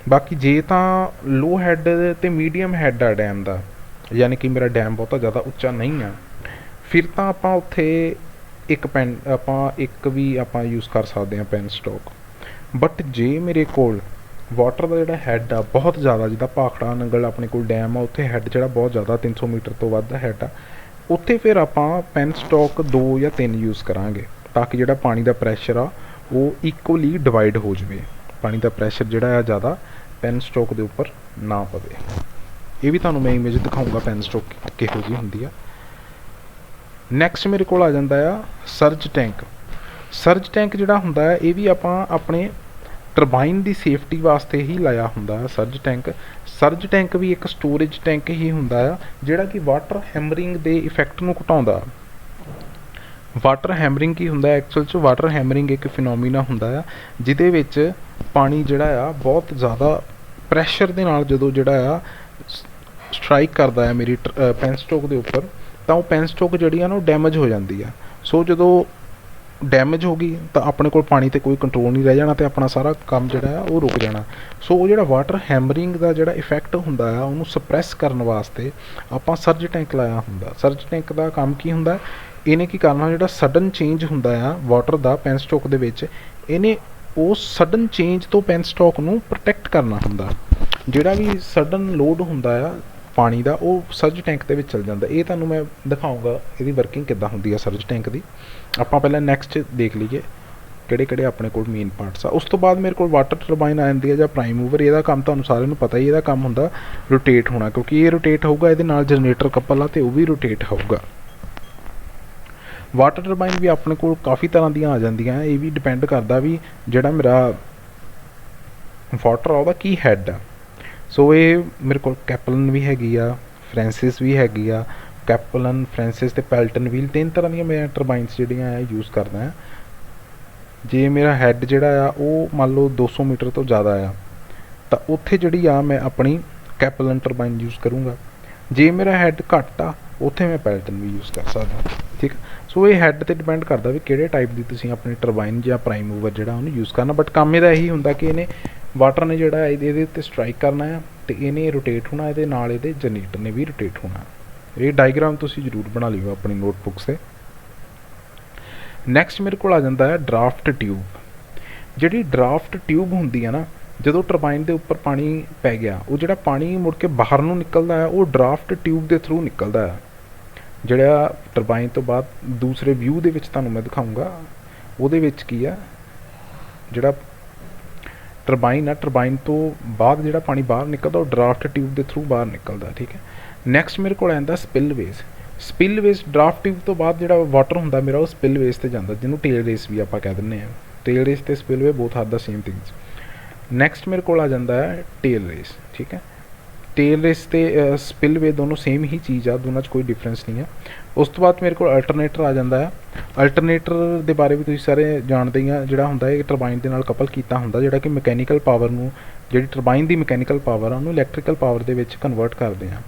A: ਬਾਕੀ ਜੇ ਤਾਂ ਲੋ ਹੈੱਡ ਤੇ ਮੀਡੀਅਮ ਹੈੱਡ ਆ ਡੈਮ ਦਾ, ਯਾਨੀ ਕਿ ਮੇਰਾ ਡੈਮ ਬਹੁਤਾ ਜ਼ਿਆਦਾ ਉੱਚਾ ਨਹੀਂ ਆ, ਫਿਰ ਤਾਂ ਆਪਾਂ ਉੱਥੇ ਇੱਕ ਵੀ ਆਪਾਂ ਯੂਜ਼ ਕਰ ਸਕਦੇ ਹਾਂ ਪੈਨ ਸਟੋਕ। ਬਟ ਜੇ ਮੇਰੇ ਕੋਲ ਵਾਟਰ ਦਾ ਜਿਹੜਾ ਹੈੱਡ ਆ ਬਹੁਤ ਜ਼ਿਆਦਾ, ਜਿੱਦਾਂ ਭਾਖੜਾ ਨੰਗਲ ਆਪਣੇ ਕੋਲ ਡੈਮ ਆ, ਉੱਥੇ ਹੈੱਡ ਜਿਹੜਾ ਬਹੁਤ ਜ਼ਿਆਦਾ 300 ਮੀਟਰ ਤੋਂ ਵੱਧ ਦਾ ਹੈੱਡ ਆ, ਉੱਥੇ ਫਿਰ ਆਪਾਂ ਪੈਨ ਸਟੋਕ 2 ਜਾਂ 3 ਯੂਜ਼ ਕਰਾਂਗੇ ਤਾਂ ਕਿ ਜਿਹੜਾ ਪਾਣੀ ਦਾ ਪ੍ਰੈਸ਼ਰ ਆ ਉਹ ਇਕੁਅਲੀ ਡਿਵਾਈਡ ਹੋ ਜਾਵੇ, ਪਾਣੀ ਦਾ ਪ੍ਰੈਸ਼ਰ ਜਿਹੜਾ ਆ ਜ਼ਿਆਦਾ ਪੈਨ ਸਟੋਕ ਦੇ ਉੱਪਰ ਨਾ ਪਵੇ। ਇਹ ਵੀ ਤੁਹਾਨੂੰ ਮੈਂ ਇਮੇਜ ਦਿਖਾਊਂਗਾ ਪੈਨ ਸਟੋਕ ਕਿਹੋ ਜਿਹੀ ਹੁੰਦੀ ਆ। ਨੈਕਸਟ ਮੇਰੇ ਕੋਲ ਆ ਜਾਂਦਾ ਆ ਸਰਜ ਟੈਂਕ। ਸਰਜ ਟੈਂਕ ਜਿਹੜਾ ਹੁੰਦਾ ਹੈ ਇਹ ਵੀ ਆਪਾਂ ਆਪਣੇ ਟਰਬਾਈਨ ਦੀ ਸੇਫਟੀ ਵਾਸਤੇ ਹੀ ਲਾਇਆ ਹੁੰਦਾ ਹੈ ਸਰਜ ਟੈਂਕ। ਸਰਜ ਟੈਂਕ ਵੀ ਇੱਕ ਸਟੋਰੇਜ ਟੈਂਕ ਹੀ ਹੁੰਦਾ ਆ ਜਿਹੜਾ ਕਿ ਵਾਟਰ ਹੈਮਰਿੰਗ ਦੇ ਇਫੈਕਟ ਨੂੰ ਘਟਾਉਂਦਾ। ਵਾਟਰ ਹੈਮਰਿੰਗ ਕੀ ਹੁੰਦਾ ਐਕਚੁਅਲ 'ਚ? ਵਾਟਰ ਹੈਮਰਿੰਗ ਇੱਕ ਫਿਨੋਮੀਨਾ ਹੁੰਦਾ ਆ ਜਿਹਦੇ ਵਿੱਚ ਪਾਣੀ ਜਿਹੜਾ ਆ ਬਹੁਤ ਜ਼ਿਆਦਾ ਪ੍ਰੈਸ਼ਰ ਦੇ ਨਾਲ ਜਦੋਂ ਜਿਹੜਾ ਆ ਸਟਰਾਈਕ ਕਰਦਾ ਆ ਮੇਰੀ ਪੈਨ ਸਟੋਕ ਦੇ ਉੱਪਰ, ਤਾਂ ਉਹ ਪੈਨ ਸਟੋਕ ਜਿਹੜੀ ਆ ਨਾ ਉਹ ਡੈਮੇਜ ਹੋ ਜਾਂਦੀ ਆ। ਸੋ ਜਦੋਂ ਡੈਮੇਜ ਹੋ ਗਈ ਤਾਂ ਆਪਣੇ ਕੋਲ ਪਾਣੀ 'ਤੇ ਕੋਈ ਕੰਟਰੋਲ ਨਹੀਂ ਰਹਿ ਜਾਣਾ ਅਤੇ ਆਪਣਾ ਸਾਰਾ ਕੰਮ ਜਿਹੜਾ ਆ ਉਹ ਰੁਕ ਜਾਣਾ। ਸੋ ਉਹ ਜਿਹੜਾ ਵਾਟਰ ਹੈਮਰਿੰਗ ਦਾ ਜਿਹੜਾ ਇਫੈਕਟ ਹੁੰਦਾ ਆ ਉਹਨੂੰ ਸਪਰੈਸ ਕਰਨ ਵਾਸਤੇ ਆਪਾਂ ਸਰਜ ਟੈਂਕ ਲਾਇਆ ਹੁੰਦਾ। ਸਰਜ ਟੈਂਕ ਦਾ ਕੰਮ ਕੀ ਹੁੰਦਾ? ਇਹਨੇ ਕੀ ਕਰਨਾ, ਜਿਹੜਾ ਸਡਨ ਚੇਂਜ ਹੁੰਦਾ ਆ ਵਾਟਰ ਦਾ ਪੈਨ ਸਟੋਕ ਦੇ ਵਿੱਚ, ਇਹਨੇ ਉਹ ਸਡਨ ਚੇਂਜ ਤੋਂ ਪੈਨ ਸਟੋਕ ਨੂੰ ਪ੍ਰੋਟੈਕਟ ਕਰਨਾ ਹੁੰਦਾ। ਜਿਹੜਾ ਵੀ ਸਡਨ ਲੋਡ ਹੁੰਦਾ ਆ ਪਾਣੀ ਦਾ ਉਹ ਸਰਜ ਟੈਂਕ ਦੇ ਵਿੱਚ ਚਲ ਜਾਂਦਾ। ਇਹ ਤੁਹਾਨੂੰ ਮੈਂ ਦਿਖਾਊਂਗਾ ਇਹਦੀ ਵਰਕਿੰਗ ਕਿੱਦਾਂ ਹੁੰਦੀ ਆ ਸਰਜ ਟੈਂਕ ਦੀ। ਆਪਾਂ ਪਹਿਲਾਂ ਨੈਕਸਟ ਦੇਖ ਲਈਏ ਕਿਹੜੇ ਕਿਹੜੇ ਆਪਣੇ ਕੋਲ ਮੇਨ ਪਾਰਟਸ ਆ। ਉਸ ਤੋਂ ਬਾਅਦ ਮੇਰੇ ਕੋਲ ਵਾਟਰ ਟਰਬਾਈਨ ਆ ਜਾਂਦੀ ਹੈ ਜਾਂ ਪ੍ਰਾਈਮ ਮੂਵਰ। ਇਹਦਾ ਕੰਮ ਤੁਹਾਨੂੰ ਸਾਰਿਆਂ ਨੂੰ ਪਤਾ ਹੀ, ਇਹਦਾ ਕੰਮ ਹੁੰਦਾ ਰੋਟੇਟ ਹੋਣਾ, ਕਿਉਂਕਿ ਇਹ ਰੋਟੇਟ ਹੋਊਗਾ ਇਹਦੇ ਨਾਲ ਜਨਰੇਟਰ ਕਪਲ ਆ ਅਤੇ ਉਹ ਵੀ ਰੋਟੇਟ ਹੋਊਗਾ। ਵਾਟਰ ਟਰਬਾਈਨ ਵੀ ਆਪਣੇ ਕੋਲ ਕਾफ़ੀ ਤਰ੍ਹਾਂ ਦੀਆਂ ਆ ਜਾਂਦੀਆਂ। ਇਹ ਵੀ ਡਿਪੈਂਡ ਕਰਦਾ ਵੀ ਜਿਹੜਾ ਮੇਰਾ ਵਾਟਰ ਆ ਉਹਦਾ ਕੀ ਹੈਡ ਆ। ਸੋ ਇਹ ਮੇਰੇ ਕੋਲ ਕੈਪਲਨ ਵੀ ਹੈਗੀ ਆ, ਫਰੈਂਸਿਸ ਵੀ ਹੈਗੀ ਆ। ਕੈਪਲਨ, ਫਰੈਂਸਿਸ ਅਤੇ ਪੈਲਟਨ ਵੀਲ 3 ਤਰ੍ਹਾਂ ਦੀਆਂ ਮੈਂ ਟਰਬਾਈਨਸ ਜਿਹੜੀਆਂ ਆ ਯੂਜ਼ ਕਰਦਾ ਹਾਂ। ਜੇ ਮੇਰਾ ਹੈਡ ਜਿਹੜਾ ਆ ਉਹ ਮੰਨ ਲਓ 200 ਮੀਟਰ ਤੋਂ ਜ਼ਿਆਦਾ ਆ ਤਾਂ ਉੱਥੇ ਜਿਹੜੀ ਆ ਮੈਂ ਆਪਣੀ ਕੈਪਲਨ ਟਰਬਾਈਨ ਯੂਜ਼ ਕਰੂੰਗਾ। ਜੇ ਮੇਰਾ ਹੈਡ ਘੱਟ ਆ ਉੱਥੇ ਮੈਂ ਪੈਲਟਨ ਵੀ ਯੂਜ਼ ਕਰ ਸਕਦਾ, ਠੀਕ। ਸੋ ਇਹ ਹੈਡ 'ਤੇ ਡਿਪੈਂਡ ਕਰਦਾ ਵੀ ਕਿਹੜੇ ਟਾਈਪ ਦੀ ਤੁਸੀਂ ਆਪਣੀ ਟਰਬਾਈਨ ਜਾਂ ਪ੍ਰਾਈਮ ਮੂਵਰ ਜਿਹੜਾ ਉਹਨੂੰ ਯੂਜ਼ ਕਰਨਾ। ਬਟ ਕੰਮ ਇਹਦਾ ਇਹੀ ਹੁੰਦਾ ਕਿ ਇਹਨੇ ਵਾਟਰ ਨੇ ਜਿਹੜਾ ਇਹਦੇ ਉੱਤੇ ਸਟਰਾਈਕ ਕਰਨਾ ਆ ਅਤੇ ਇਹਨੇ ਰੋਟੇਟ ਹੋਣਾ, ਇਹਦੇ ਨਾਲ ਇਹਦੇ ਜਨਰੇਟਰ ਨੇ ਵੀ ਰੋਟੇਟ ਹੋਣਾ। ਇਹ ਡਾਇਗਰਾਮ ਤੁਸੀਂ ਜ਼ਰੂਰ ਬਣਾ ਲਿਓ ਆਪਣੀ ਨੋਟਬੁੱਕਸ 'ਤੇ। ਨੈਕਸਟ ਮੇਰੇ ਕੋਲ ਆ ਜਾਂਦਾ ਹੈ ਡਰਾਫਟ ਟਿਊਬ। ਜਿਹੜੀ ਡਰਾਫਟ ਟਿਊਬ ਹੁੰਦੀ ਆ ਨਾ, ਜਦੋਂ ਟਰਬਾਈਨ ਦੇ ਉੱਪਰ ਪਾਣੀ ਪੈ ਗਿਆ ਉਹ ਜਿਹੜਾ ਪਾਣੀ ਮੁੜ ਕੇ ਬਾਹਰ ਨੂੰ ਨਿਕਲਦਾ ਹੈ ਉਹ ਡਰਾਫਟ ਟਿਊਬ ਦੇ ਥਰੂ ਨਿਕਲਦਾ ਹੈ। ਜਿਹੜਾ ਟਰਬਾਈਨ ਤੋਂ ਬਾਅਦ ਦੂਸਰੇ ਵਿਊ ਦੇ ਵਿੱਚ ਤੁਹਾਨੂੰ ਮੈਂ ਦਿਖਾਊਂਗਾ ਉਹਦੇ ਵਿੱਚ ਕੀ ਆ, ਜਿਹੜਾ ਟਰਬਾਈਨ ਆ, ਟਰਬਾਈਨ ਤੋਂ ਬਾਅਦ ਜਿਹੜਾ ਪਾਣੀ ਬਾਹਰ ਨਿਕਲਦਾ ਉਹ ਡਰਾਫਟ ਟਿਊਬ ਦੇ ਥਰੂ ਬਾਹਰ ਨਿਕਲਦਾ, ਠੀਕ ਹੈ। ਨੈਕਸਟ ਮੇਰੇ ਕੋਲ ਆਉਂਦਾ ਸਪਿਲਵੇਜ਼। ਸਪਿਲਵੇਜ਼ ਡਰਾਫਟ ਟਿਊਬ ਤੋਂ ਬਾਅਦ ਜਿਹੜਾ ਵਾਟਰ ਹੁੰਦਾ ਮੇਰਾ ਉਹ ਸਪਿਲਵੇਜ਼ 'ਤੇ ਜਾਂਦਾ, ਜਿਹਨੂੰ ਟੇਲ ਰੇਸ ਵੀ ਆਪਾਂ ਕਹਿ ਦਿੰਦੇ ਹਾਂ। ਟੇਲ ਰੇਸ ਅਤੇ spillway both are the same things. Next ਮੇਰੇ ਕੋਲ ਆ ਜਾਂਦਾ ਹੈ ਟੇਲ ਰੇਸ, ਠੀਕ ਹੈ। ਟੇਲ ਰੇਸ ਅਤੇ ਸਪਿਲਵੇ ਦੋਨੋਂ ਸੇਮ ਹੀ ਚੀਜ਼ ਆ, ਦੋਨਾਂ 'ਚ ਕੋਈ ਡਿਫਰੈਂਸ ਨਹੀਂ ਆ। ਉਸ ਤੋਂ ਬਾਅਦ ਮੇਰੇ ਕੋਲ ਅਲਟਰਨੇਟਰ ਆ ਜਾਂਦਾ ਹੈ। ਅਲਟਰਨੇਟਰ ਦੇ ਬਾਰੇ ਵੀ ਤੁਸੀਂ ਸਾਰੇ ਜਾਣਦੇ ਹੀ ਆ। ਜਿਹੜਾ ਹੁੰਦਾ ਇਹ ਟਰਬਾਈਨ ਦੇ ਨਾਲ ਕਪਲ ਕੀਤਾ ਹੁੰਦਾ, ਜਿਹੜਾ ਕਿ ਮਕੈਨੀਕਲ ਪਾਵਰ ਨੂੰ, ਜਿਹੜੀ ਟਰਬਾਈਨ ਦੀ ਮਕੈਨੀਕਲ ਪਾਵਰ ਆ ਉਹਨੂੰ ਇਲੈਕਟ੍ਰੀਕਲ ਪਾਵਰ ਦੇ ਵਿੱਚ ਕਨਵਰਟ ਕਰਦੇ ਆ।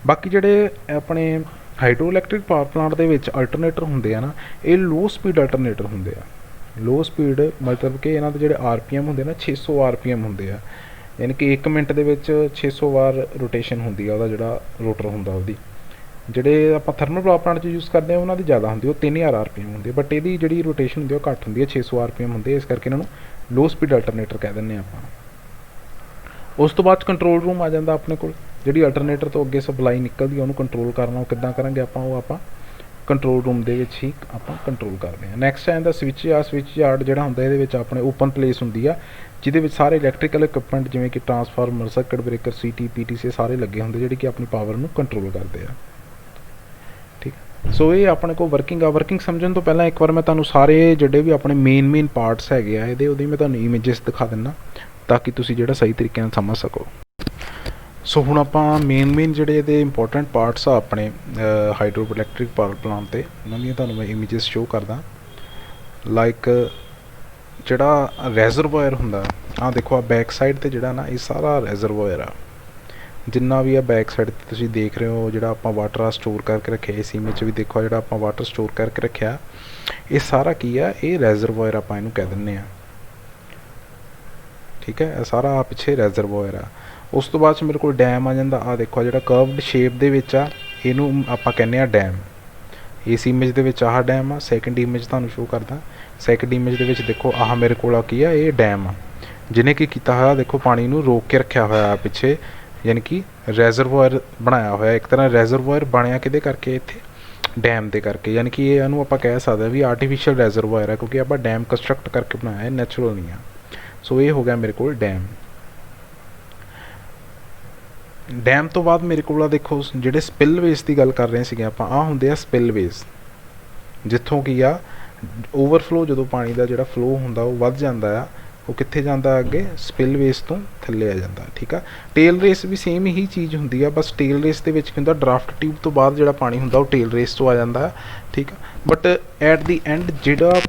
A: ਬਾਕੀ ਜਿਹੜੇ ਆਪਣੇ ਹਾਈਡਰੋ ਇਲੈਕਟ੍ਰਿਕ ਪਾਵਰ ਪਲਾਂਟ ਦੇ ਵਿੱਚ ਅਲਟਰਨੇਟਰ ਹੁੰਦੇ ਆ ਨਾ, ਇਹ ਲੋ ਸਪੀਡ ਅਲਟਰਨੇਟਰ ਹੁੰਦੇ ਆ। ਲੋ ਸਪੀਡ ਮਤਲਬ ਕਿ ਇਹਨਾਂ ਦੇ ਜਿਹੜੇ RPM ਹੁੰਦੇ ਨਾ 600 RPM ਹੁੰਦੇ ਆ, ਯਾਨੀ ਕਿ 1 ਮਿੰਟ ਦੇ ਵਿੱਚ 600 ਵਾਰ ਰੋਟੇਸ਼ਨ ਹੁੰਦੀ ਆ ਉਹਦਾ ਜਿਹੜਾ ਰੋਟਰ ਹੁੰਦਾ ਉਹਦੀ। ਜਿਹੜੇ ਆਪਾਂ ਥਰਮਲ ਪਾਵਰ ਪਲਾਂਟ 'ਚ ਯੂਜ਼ ਕਰਦੇ ਆ ਉਹਨਾਂ ਦੀ ਜ਼ਿਆਦਾ ਹੁੰਦੀ, ਉਹ 3000 RPM ਹੁੰਦੀ ਹੈ। ਬਟ ਇਹਦੀ ਜਿਹੜੀ ਰੋਟੇਸ਼ਨ ਹੁੰਦੀ ਉਹ ਘੱਟ ਹੁੰਦੀ ਹੈ, 600 RPM ਹੁੰਦੀ ਹੈ। ਇਸ ਕਰਕੇ ਇਹਨਾਂ ਨੂੰ ਲੋ ਸਪੀਡ ਅਲਟਰਨੇਟਰ ਕਹਿ ਦਿੰਦੇ ਆਪਾਂ। ਉਸ ਤੋਂ ਬਾਅਦ ਕੰਟਰੋਲ ਰੂਮ ਆ ਜਾਂਦਾ ਆਪਣੇ ਕੋਲ। ਜਿਹੜੀ ਅਲਟਰਨੇਟਰ ਤੋਂ ਅੱਗੇ ਸਪਲਾਈ ਨਿਕਲਦੀ ਆ ਉਹਨੂੰ ਕੰਟਰੋਲ ਕਰਨਾ ਉਹ ਕਿੱਦਾਂ ਕਰਾਂਗੇ ਆਪਾਂ, ਉਹ ਆਪਾਂ ਕੰਟਰੋਲ ਰੂਮ ਦੇ ਵਿੱਚ ਹੀ ਆਪਾਂ ਕੰਟਰੋਲ ਕਰਦੇ ਹਾਂ। ਨੈਕਸਟ ਆ ਜਾਂਦਾ ਸਵਿੱਚ ਆ। ਸਵਿੱਚ ਯਾਰਡ ਜਿਹੜਾ ਹੁੰਦਾ ਇਹਦੇ ਵਿੱਚ ਆਪਣੇ ਓਪਨ ਪਲੇਸ ਹੁੰਦੀ ਆ, ਜਿਹਦੇ ਵਿੱਚ ਸਾਰੇ ਇਲੈਕਟ੍ਰੀਕਲ ਇਕਵਿਪਮੈਂਟ ਜਿਵੇਂ ਕਿ transformer, circuit breaker, CT, PTC ਸਾਰੇ ਲੱਗੇ ਹੁੰਦੇ ਜਿਹੜੇ ਕਿ ਆਪਣੀ ਪਾਵਰ ਨੂੰ ਕੰਟਰੋਲ ਕਰਦੇ ਆ, ਠੀਕ। ਸੋ ਇਹ ਆਪਣੇ ਕੋਲ ਵਰਕਿੰਗ ਆ। ਵਰਕਿੰਗ ਸਮਝਣ ਤੋਂ ਪਹਿਲਾਂ ਇੱਕ ਵਾਰ ਮੈਂ ਤੁਹਾਨੂੰ ਸਾਰੇ ਜਿਹੜੇ ਵੀ ਆਪਣੇ ਮੇਨ ਪਾਰਟਸ ਹੈਗੇ ਆ ਉਹਦੀ ਮੈਂ ਤੁਹਾਨੂੰ ਇਮੇਜਸ ਦਿਖਾ ਦਿੰਦਾ ਤਾਂ ਕਿ ਤੁਸੀਂ ਜਿਹੜਾ ਸਹੀ ਤਰੀਕੇ ਨਾਲ ਸਮਝ ਸਕੋ। ਸੋ ਹੁਣ ਆਪਾਂ ਮੇਨ ਜਿਹੜੇ ਇਹਦੇ ਇੰਪੋਰਟੈਂਟ ਪਾਰਟਸ ਆ ਆਪਣੇ ਹਾਈਡਰੋ ਇਲੈਕਟ੍ਰਿਕ ਪਾਵਰ ਪਲਾਂਟ 'ਤੇ ਉਹਨਾਂ ਦੀਆਂ ਤੁਹਾਨੂੰ ਮੈਂ ਇਮੇਜਸ ਸ਼ੋਅ ਕਰਦਾ। ਲਾਈਕ ਜਿਹੜਾ ਰੈਜ਼ਰਵਾਇਰ ਹੁੰਦਾ, ਆਹ ਦੇਖੋ ਆ ਬੈਕ ਸਾਈਡ 'ਤੇ ਜਿਹੜਾ ਨਾ ਇਹ ਸਾਰਾ ਰੈਜ਼ਰਵਾਇਰ ਆ। ਜਿੰਨਾ ਵੀ ਆ ਬੈਕ ਸਾਈਡ 'ਤੇ ਤੁਸੀਂ ਦੇਖ ਰਹੇ ਹੋ ਜਿਹੜਾ ਆਪਾਂ ਵਾਟਰ ਆ ਸਟੋਰ ਕਰਕੇ ਰੱਖਿਆ, ਇਸ ਇਮੇਜ 'ਚ ਵੀ ਦੇਖੋ ਜਿਹੜਾ ਆਪਾਂ ਵਾਟਰ ਸਟੋਰ ਕਰਕੇ ਰੱਖਿਆ ਇਹ ਸਾਰਾ ਕੀ ਆ, ਇਹ ਰੈਜ਼ਰਵਾਇਰ ਆਪਾਂ ਇਹਨੂੰ ਕਹਿ ਦਿੰਦੇ ਹਾਂ, ਠੀਕ ਹੈ। ਇਹ ਸਾਰਾ ਪਿੱਛੇ ਰੈਜ਼ਰਵਾਇਰ ਆ। ਉਸ ਤੋਂ ਬਾਅਦ 'ਚ ਮੇਰੇ ਕੋਲ ਡੈਮ ਆ ਜਾਂਦਾ। ਆ ਦੇਖੋ ਜਿਹੜਾ ਕਰਵਡ ਸ਼ੇਪ ਦੇ ਵਿੱਚ ਆ ਇਹਨੂੰ ਆਪਾਂ ਕਹਿੰਦੇ ਆ ਡੈਮ। ਇਸ ਇਮੇਜ ਦੇ ਵਿੱਚ ਆਹ ਡੈਮ ਆ। ਸੈਕਿੰਡ ਇਮੇਜ ਤੁਹਾਨੂੰ ਸ਼ੋਅ ਕਰਦਾ। ਸੈਕਿੰਡ ਇਮੇਜ ਦੇ ਵਿੱਚ ਦੇਖੋ ਆਹ ਮੇਰੇ ਕੋਲ ਆ ਕੀ ਆ, ਇਹ ਡੈਮ ਆ ਜਿਹਨੇ ਕੀ ਕੀਤਾ ਹੋਇਆ, ਦੇਖੋ ਪਾਣੀ ਨੂੰ ਰੋਕ ਕੇ ਰੱਖਿਆ ਹੋਇਆ ਪਿੱਛੇ, ਯਾਨੀ ਕਿ ਰੈਜ਼ਰਵਾਇਰ ਬਣਾਇਆ ਹੋਇਆ। ਇੱਕ ਤਰ੍ਹਾਂ ਰੈਜ਼ਰਵਾਇਰ ਬਣਿਆ ਕਿਹਦੇ ਕਰਕੇ, ਇੱਥੇ ਡੈਮ ਦੇ ਕਰਕੇ। ਯਾਨੀ ਕਿ ਇਹਨੂੰ ਆਪਾਂ ਕਹਿ ਸਕਦੇ ਵੀ ਆਰਟੀਫਿਸ਼ੀਅਲ ਰੈਜ਼ਰਵਾਇਰ ਆ, ਕਿਉਂਕਿ ਆਪਾਂ ਡੈਮ ਕੰਸਟਰਕਟ ਕਰਕੇ ਬਣਾਇਆ, ਨੈਚੁਰਲ ਨਹੀਂ ਆ। ਸੋ ਇਹ ਹੋ ਗਿਆ ਮੇਰੇ ਕੋਲ ਡੈਮ। ਡੈਮ ਤੋਂ ਬਾਅਦ ਮੇਰੇ ਕੋਲ ਆ ਦੇਖੋ ਜਿਹੜੇ ਸਪਿਲਵੇਜ਼ ਦੀ ਗੱਲ ਕਰ ਰਹੇ ਸੀਗੇ ਆਪਾਂ, ਆਹ ਹੁੰਦੇ ਆ ਸਪਿਲਵੇਜ਼, ਜਿੱਥੋਂ ਕੀ ਆ ਓਵਰਫਲੋ, ਜਦੋਂ ਪਾਣੀ ਦਾ ਜਿਹੜਾ ਫਲੋ ਹੁੰਦਾ ਉਹ ਵੱਧ ਜਾਂਦਾ ਆ, ਉਹ ਕਿੱਥੇ ਜਾਂਦਾ ਅੱਗੇ, ਸਪਿਲਵੇਜ਼ ਤੋਂ ਥੱਲੇ ਆ ਜਾਂਦਾ, ਠੀਕ ਆ। ਟੇਲ ਰੇਸ ਵੀ ਸੇਮ ਹੀ ਚੀਜ਼ ਹੁੰਦੀ ਆ, ਬਸ ਟੇਲ ਰੇਸ ਦੇ ਵਿੱਚ ਕੀ ਹੁੰਦਾ, ਡਰਾਫਟ ਟਿਊਬ ਤੋਂ ਬਾਅਦ ਜਿਹੜਾ ਪਾਣੀ ਹੁੰਦਾ ਉਹ ਟੇਲ ਰੇਸ ਤੋਂ ਆ ਜਾਂਦਾ, ਠੀਕ ਆ। ਬਟ ਐਟ ਦੀ ਐਂਡ ਜਿਹੜਾ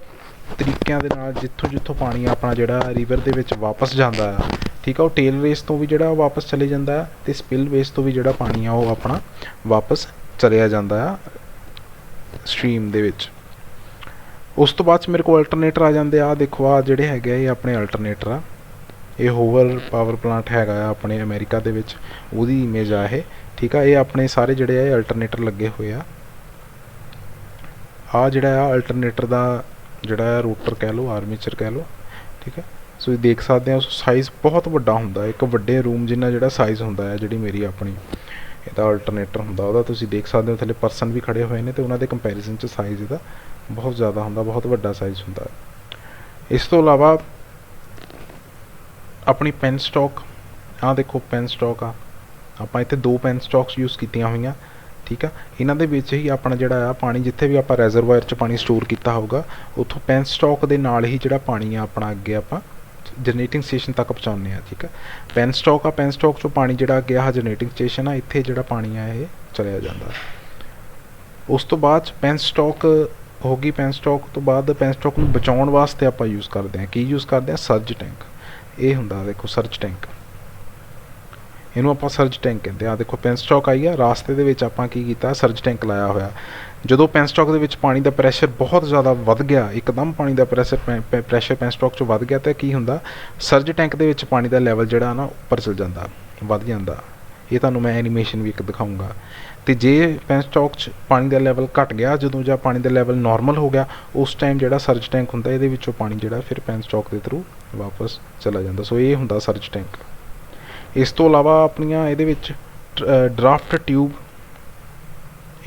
A: ਤਰੀਕਿਆਂ ਦੇ ਨਾਲ ਜਿੱਥੋਂ ਪਾਣੀ ਆਪਣਾ ਜਿਹੜਾ ਰਿਵਰ ਦੇ ਵਿੱਚ ਵਾਪਸ ਜਾਂਦਾ ਆ, ਠੀਕ ਆ, ਉਹ ਟੇਲ ਰੇਸ ਤੋਂ ਵੀ ਜਿਹੜਾ ਵਾਪਸ ਚਲੇ ਜਾਂਦਾ ਆ ਅਤੇ ਸਪਿਲਵੇਜ਼ ਤੋਂ ਵੀ ਜਿਹੜਾ ਪਾਣੀ ਆ ਉਹ ਆਪਣਾ ਵਾਪਸ ਚਲਿਆ ਜਾਂਦਾ ਆ ਸਟਰੀਮ ਦੇ ਵਿੱਚ। ਉਸ ਤੋਂ ਬਾਅਦ 'ਚ ਮੇਰੇ ਕੋਲ ਅਲਟਰਨੇਟਰ ਆ ਜਾਂਦੇ ਆ। ਦੇਖੋ ਆ ਜਿਹੜੇ ਹੈਗੇ ਆ ਇਹ ਆਪਣੇ ਅਲਟਰਨੇਟਰ ਆ। ਇਹ ਹੋਵਰ ਪਾਵਰ ਪਲਾਂਟ ਹੈਗਾ ਆ ਆਪਣੇ ਅਮਰੀਕਾ ਦੇ ਵਿੱਚ, ਉਹਦੀ ਇਮੇਜ ਆ ਇਹ, ਠੀਕ ਆ। ਇਹ ਆਪਣੇ ਸਾਰੇ ਜਿਹੜੇ ਆ ਇਹ ਅਲਟਰਨੇਟਰ ਲੱਗੇ ਹੋਏ ਆ। ਆਹ ਜਿਹੜਾ ਆ ਅਲਟਰਨੇਟਰ ਦਾ ਜਿਹੜਾ ਰੋਟਰ ਕਹਿ ਲਓ, ਆਰਮੇਚਰ ਕਹਿ ਲਓ, ठीक है। सो ये देख सकते हैं साइज़ बहुत वड्डा हुंदा, एक वड्डे रूम जिन्ना जिहड़ा साइज़ हुंदा है, जिहड़ी मेरी अपनी ਇਹਦਾ ਅਲਟਰਨੇਟਰ ਹੁੰਦਾ ਉਹਦਾ ਤੁਸੀਂ ਦੇਖ ਸਕਦੇ ਹੋ ਥੱਲੇ ਪਰਸਨ ਵੀ ਖੜੇ ਹੋਏ ਨੇ ਤੇ ਉਹਨਾਂ ਦੇ ਕੰਪੈਰੀਜ਼ਨ 'ਚ ਸਾਈਜ਼ ਇਹਦਾ ਬਹੁਤ ਜ਼ਿਆਦਾ ਹੁੰਦਾ, ਬਹੁਤ ਵੱਡਾ ਸਾਈਜ਼ ਹੁੰਦਾ। ਇਸ ਤੋਂ ਇਲਾਵਾ ਆਪਣੀ ਪੈਨ ਸਟਾਕ, ਆਹ ਦੇਖੋ ਪੈਨ ਸਟਾਕ ਆ, ਆਪਾਂ ਇੱਥੇ 2 ਪੈਨ ਸਟਾਕਸ ਯੂਜ਼ ਕੀਤੀਆਂ ਹੋਈਆਂ, ਠੀਕ ਆ। ਇਹਨਾਂ ਦੇ ਵਿੱਚ ਹੀ ਆਪਣਾ ਜਿਹੜਾ ਆ ਪਾਣੀ, ਜਿੱਥੇ ਵੀ ਆਪਾਂ ਰੈਜ਼ਰਵਾਇਰ 'ਚ ਪਾਣੀ ਸਟੋਰ ਕੀਤਾ ਹੋਊਗਾ ਉੱਥੋਂ ਪੈਨ ਸਟਾਕ ਦੇ ਨਾਲ ਹੀ ਜਿਹੜਾ ਪਾਣੀ ਆ ਆਪਣਾ ਅੱਗੇ ਆਪਾਂ ਜਨਰੇਟਿੰਗ ਸਟੇਸ਼ਨ ਤੱਕ ਪਹੁੰਚਾਉਂਦੇ ਆ, ਠੀਕ ਆ। ਪੈਨ ਸਟਾਕ ਆ, ਪੈਨ ਸਟਾਕ 'ਚੋਂ ਪਾਣੀ ਜਿਹੜਾ ਅੱਗੇ ਆਹ ਜਨਰੇਟਿੰਗ ਸਟੇਸ਼ਨ ਆ, ਇੱਥੇ ਜਿਹੜਾ ਪਾਣੀ ਆ ਇਹ ਚਲਿਆ ਜਾਂਦਾ। ਉਸ ਤੋਂ ਬਾਅਦ ਪੈਨ ਸਟਾਕ ਹੋ ਗਈ। ਪੈਨ ਸਟਾਕ ਤੋਂ ਬਾਅਦ ਪੈਨ ਸਟਾਕ ਨੂੰ ਬਚਾਉਣ ਵਾਸਤੇ ਆਪਾਂ ਯੂਜ਼ ਕਰਦੇ ਹਾਂ, ਕੀ ਯੂਜ਼ ਕਰਦੇ ਹਾਂ? ਸਰਜ ਟੈਂਕ। ਇਹ ਹੁੰਦਾ ਦੇਖੋ ਸਰਜ ਟੈਂਕ, ਇਹਨੂੰ ਆਪਾਂ ਸਰਜ ਟੈਂਕ ਕਹਿੰਦੇ ਆ। ਦੇਖੋ ਪੈਨ ਸਟਾਕ ਆਈ ਆ, ਰਾਸਤੇ ਦੇ ਵਿੱਚ ਆਪਾਂ ਕੀ ਕੀਤਾ, ਸਰਜ ਟੈਂਕ ਲਾਇਆ ਹੋਇਆ। ਜਦੋਂ ਪੈਨ ਸਟਾਕ ਦੇ ਵਿੱਚ ਪਾਣੀ ਦਾ ਪ੍ਰੈਸ਼ਰ ਬਹੁਤ ਜ਼ਿਆਦਾ ਵੱਧ ਗਿਆ, ਇੱਕਦਮ ਪਾਣੀ ਦਾ ਪ੍ਰੈਸ਼ਰ ਪੈਨ ਸਟਾਕ 'ਚ ਵੱਧ ਗਿਆ, ਤਾਂ ਕੀ ਹੁੰਦਾ, ਸਰਜ ਟੈਂਕ ਦੇ ਵਿੱਚ ਪਾਣੀ ਦਾ ਲੈਵਲ ਜਿਹੜਾ ਨਾ ਉੱਪਰ ਚਲ ਜਾਂਦਾ, ਵੱਧ ਜਾਂਦਾ। ਇਹ ਤੁਹਾਨੂੰ ਮੈਂ ਐਨੀਮੇਸ਼ਨ ਵੀ ਇੱਕ ਦਿਖਾਊਂਗਾ। ਅਤੇ ਜੇ ਪੈਨ ਸਟਾਕ 'ਚ ਪਾਣੀ ਦਾ ਲੈਵਲ ਘਟ ਗਿਆ, ਜਦੋਂ ਜਾਂ ਪਾਣੀ ਦਾ ਲੈਵਲ ਨੋਰਮਲ ਹੋ ਗਿਆ, ਉਸ ਟਾਈਮ ਜਿਹੜਾ ਸਰਜ ਟੈਂਕ ਹੁੰਦਾ ਇਹਦੇ ਵਿੱਚੋਂ ਪਾਣੀ ਜਿਹੜਾ ਫਿਰ ਪੈਨ ਸਟਾਕ ਦੇ ਥਰੂ ਵਾਪਸ ਚਲਾ ਜਾਂਦਾ। ਸੋ ਇਹ ਹੁੰਦਾ ਸਰਜ ਟੈਂਕ। ਇਸ ਤੋਂ ਇਲਾਵਾ ਆਪਣੀਆਂ ਇਹਦੇ ਵਿੱਚ ਡਰਾਫਟ ਟਿਊਬ,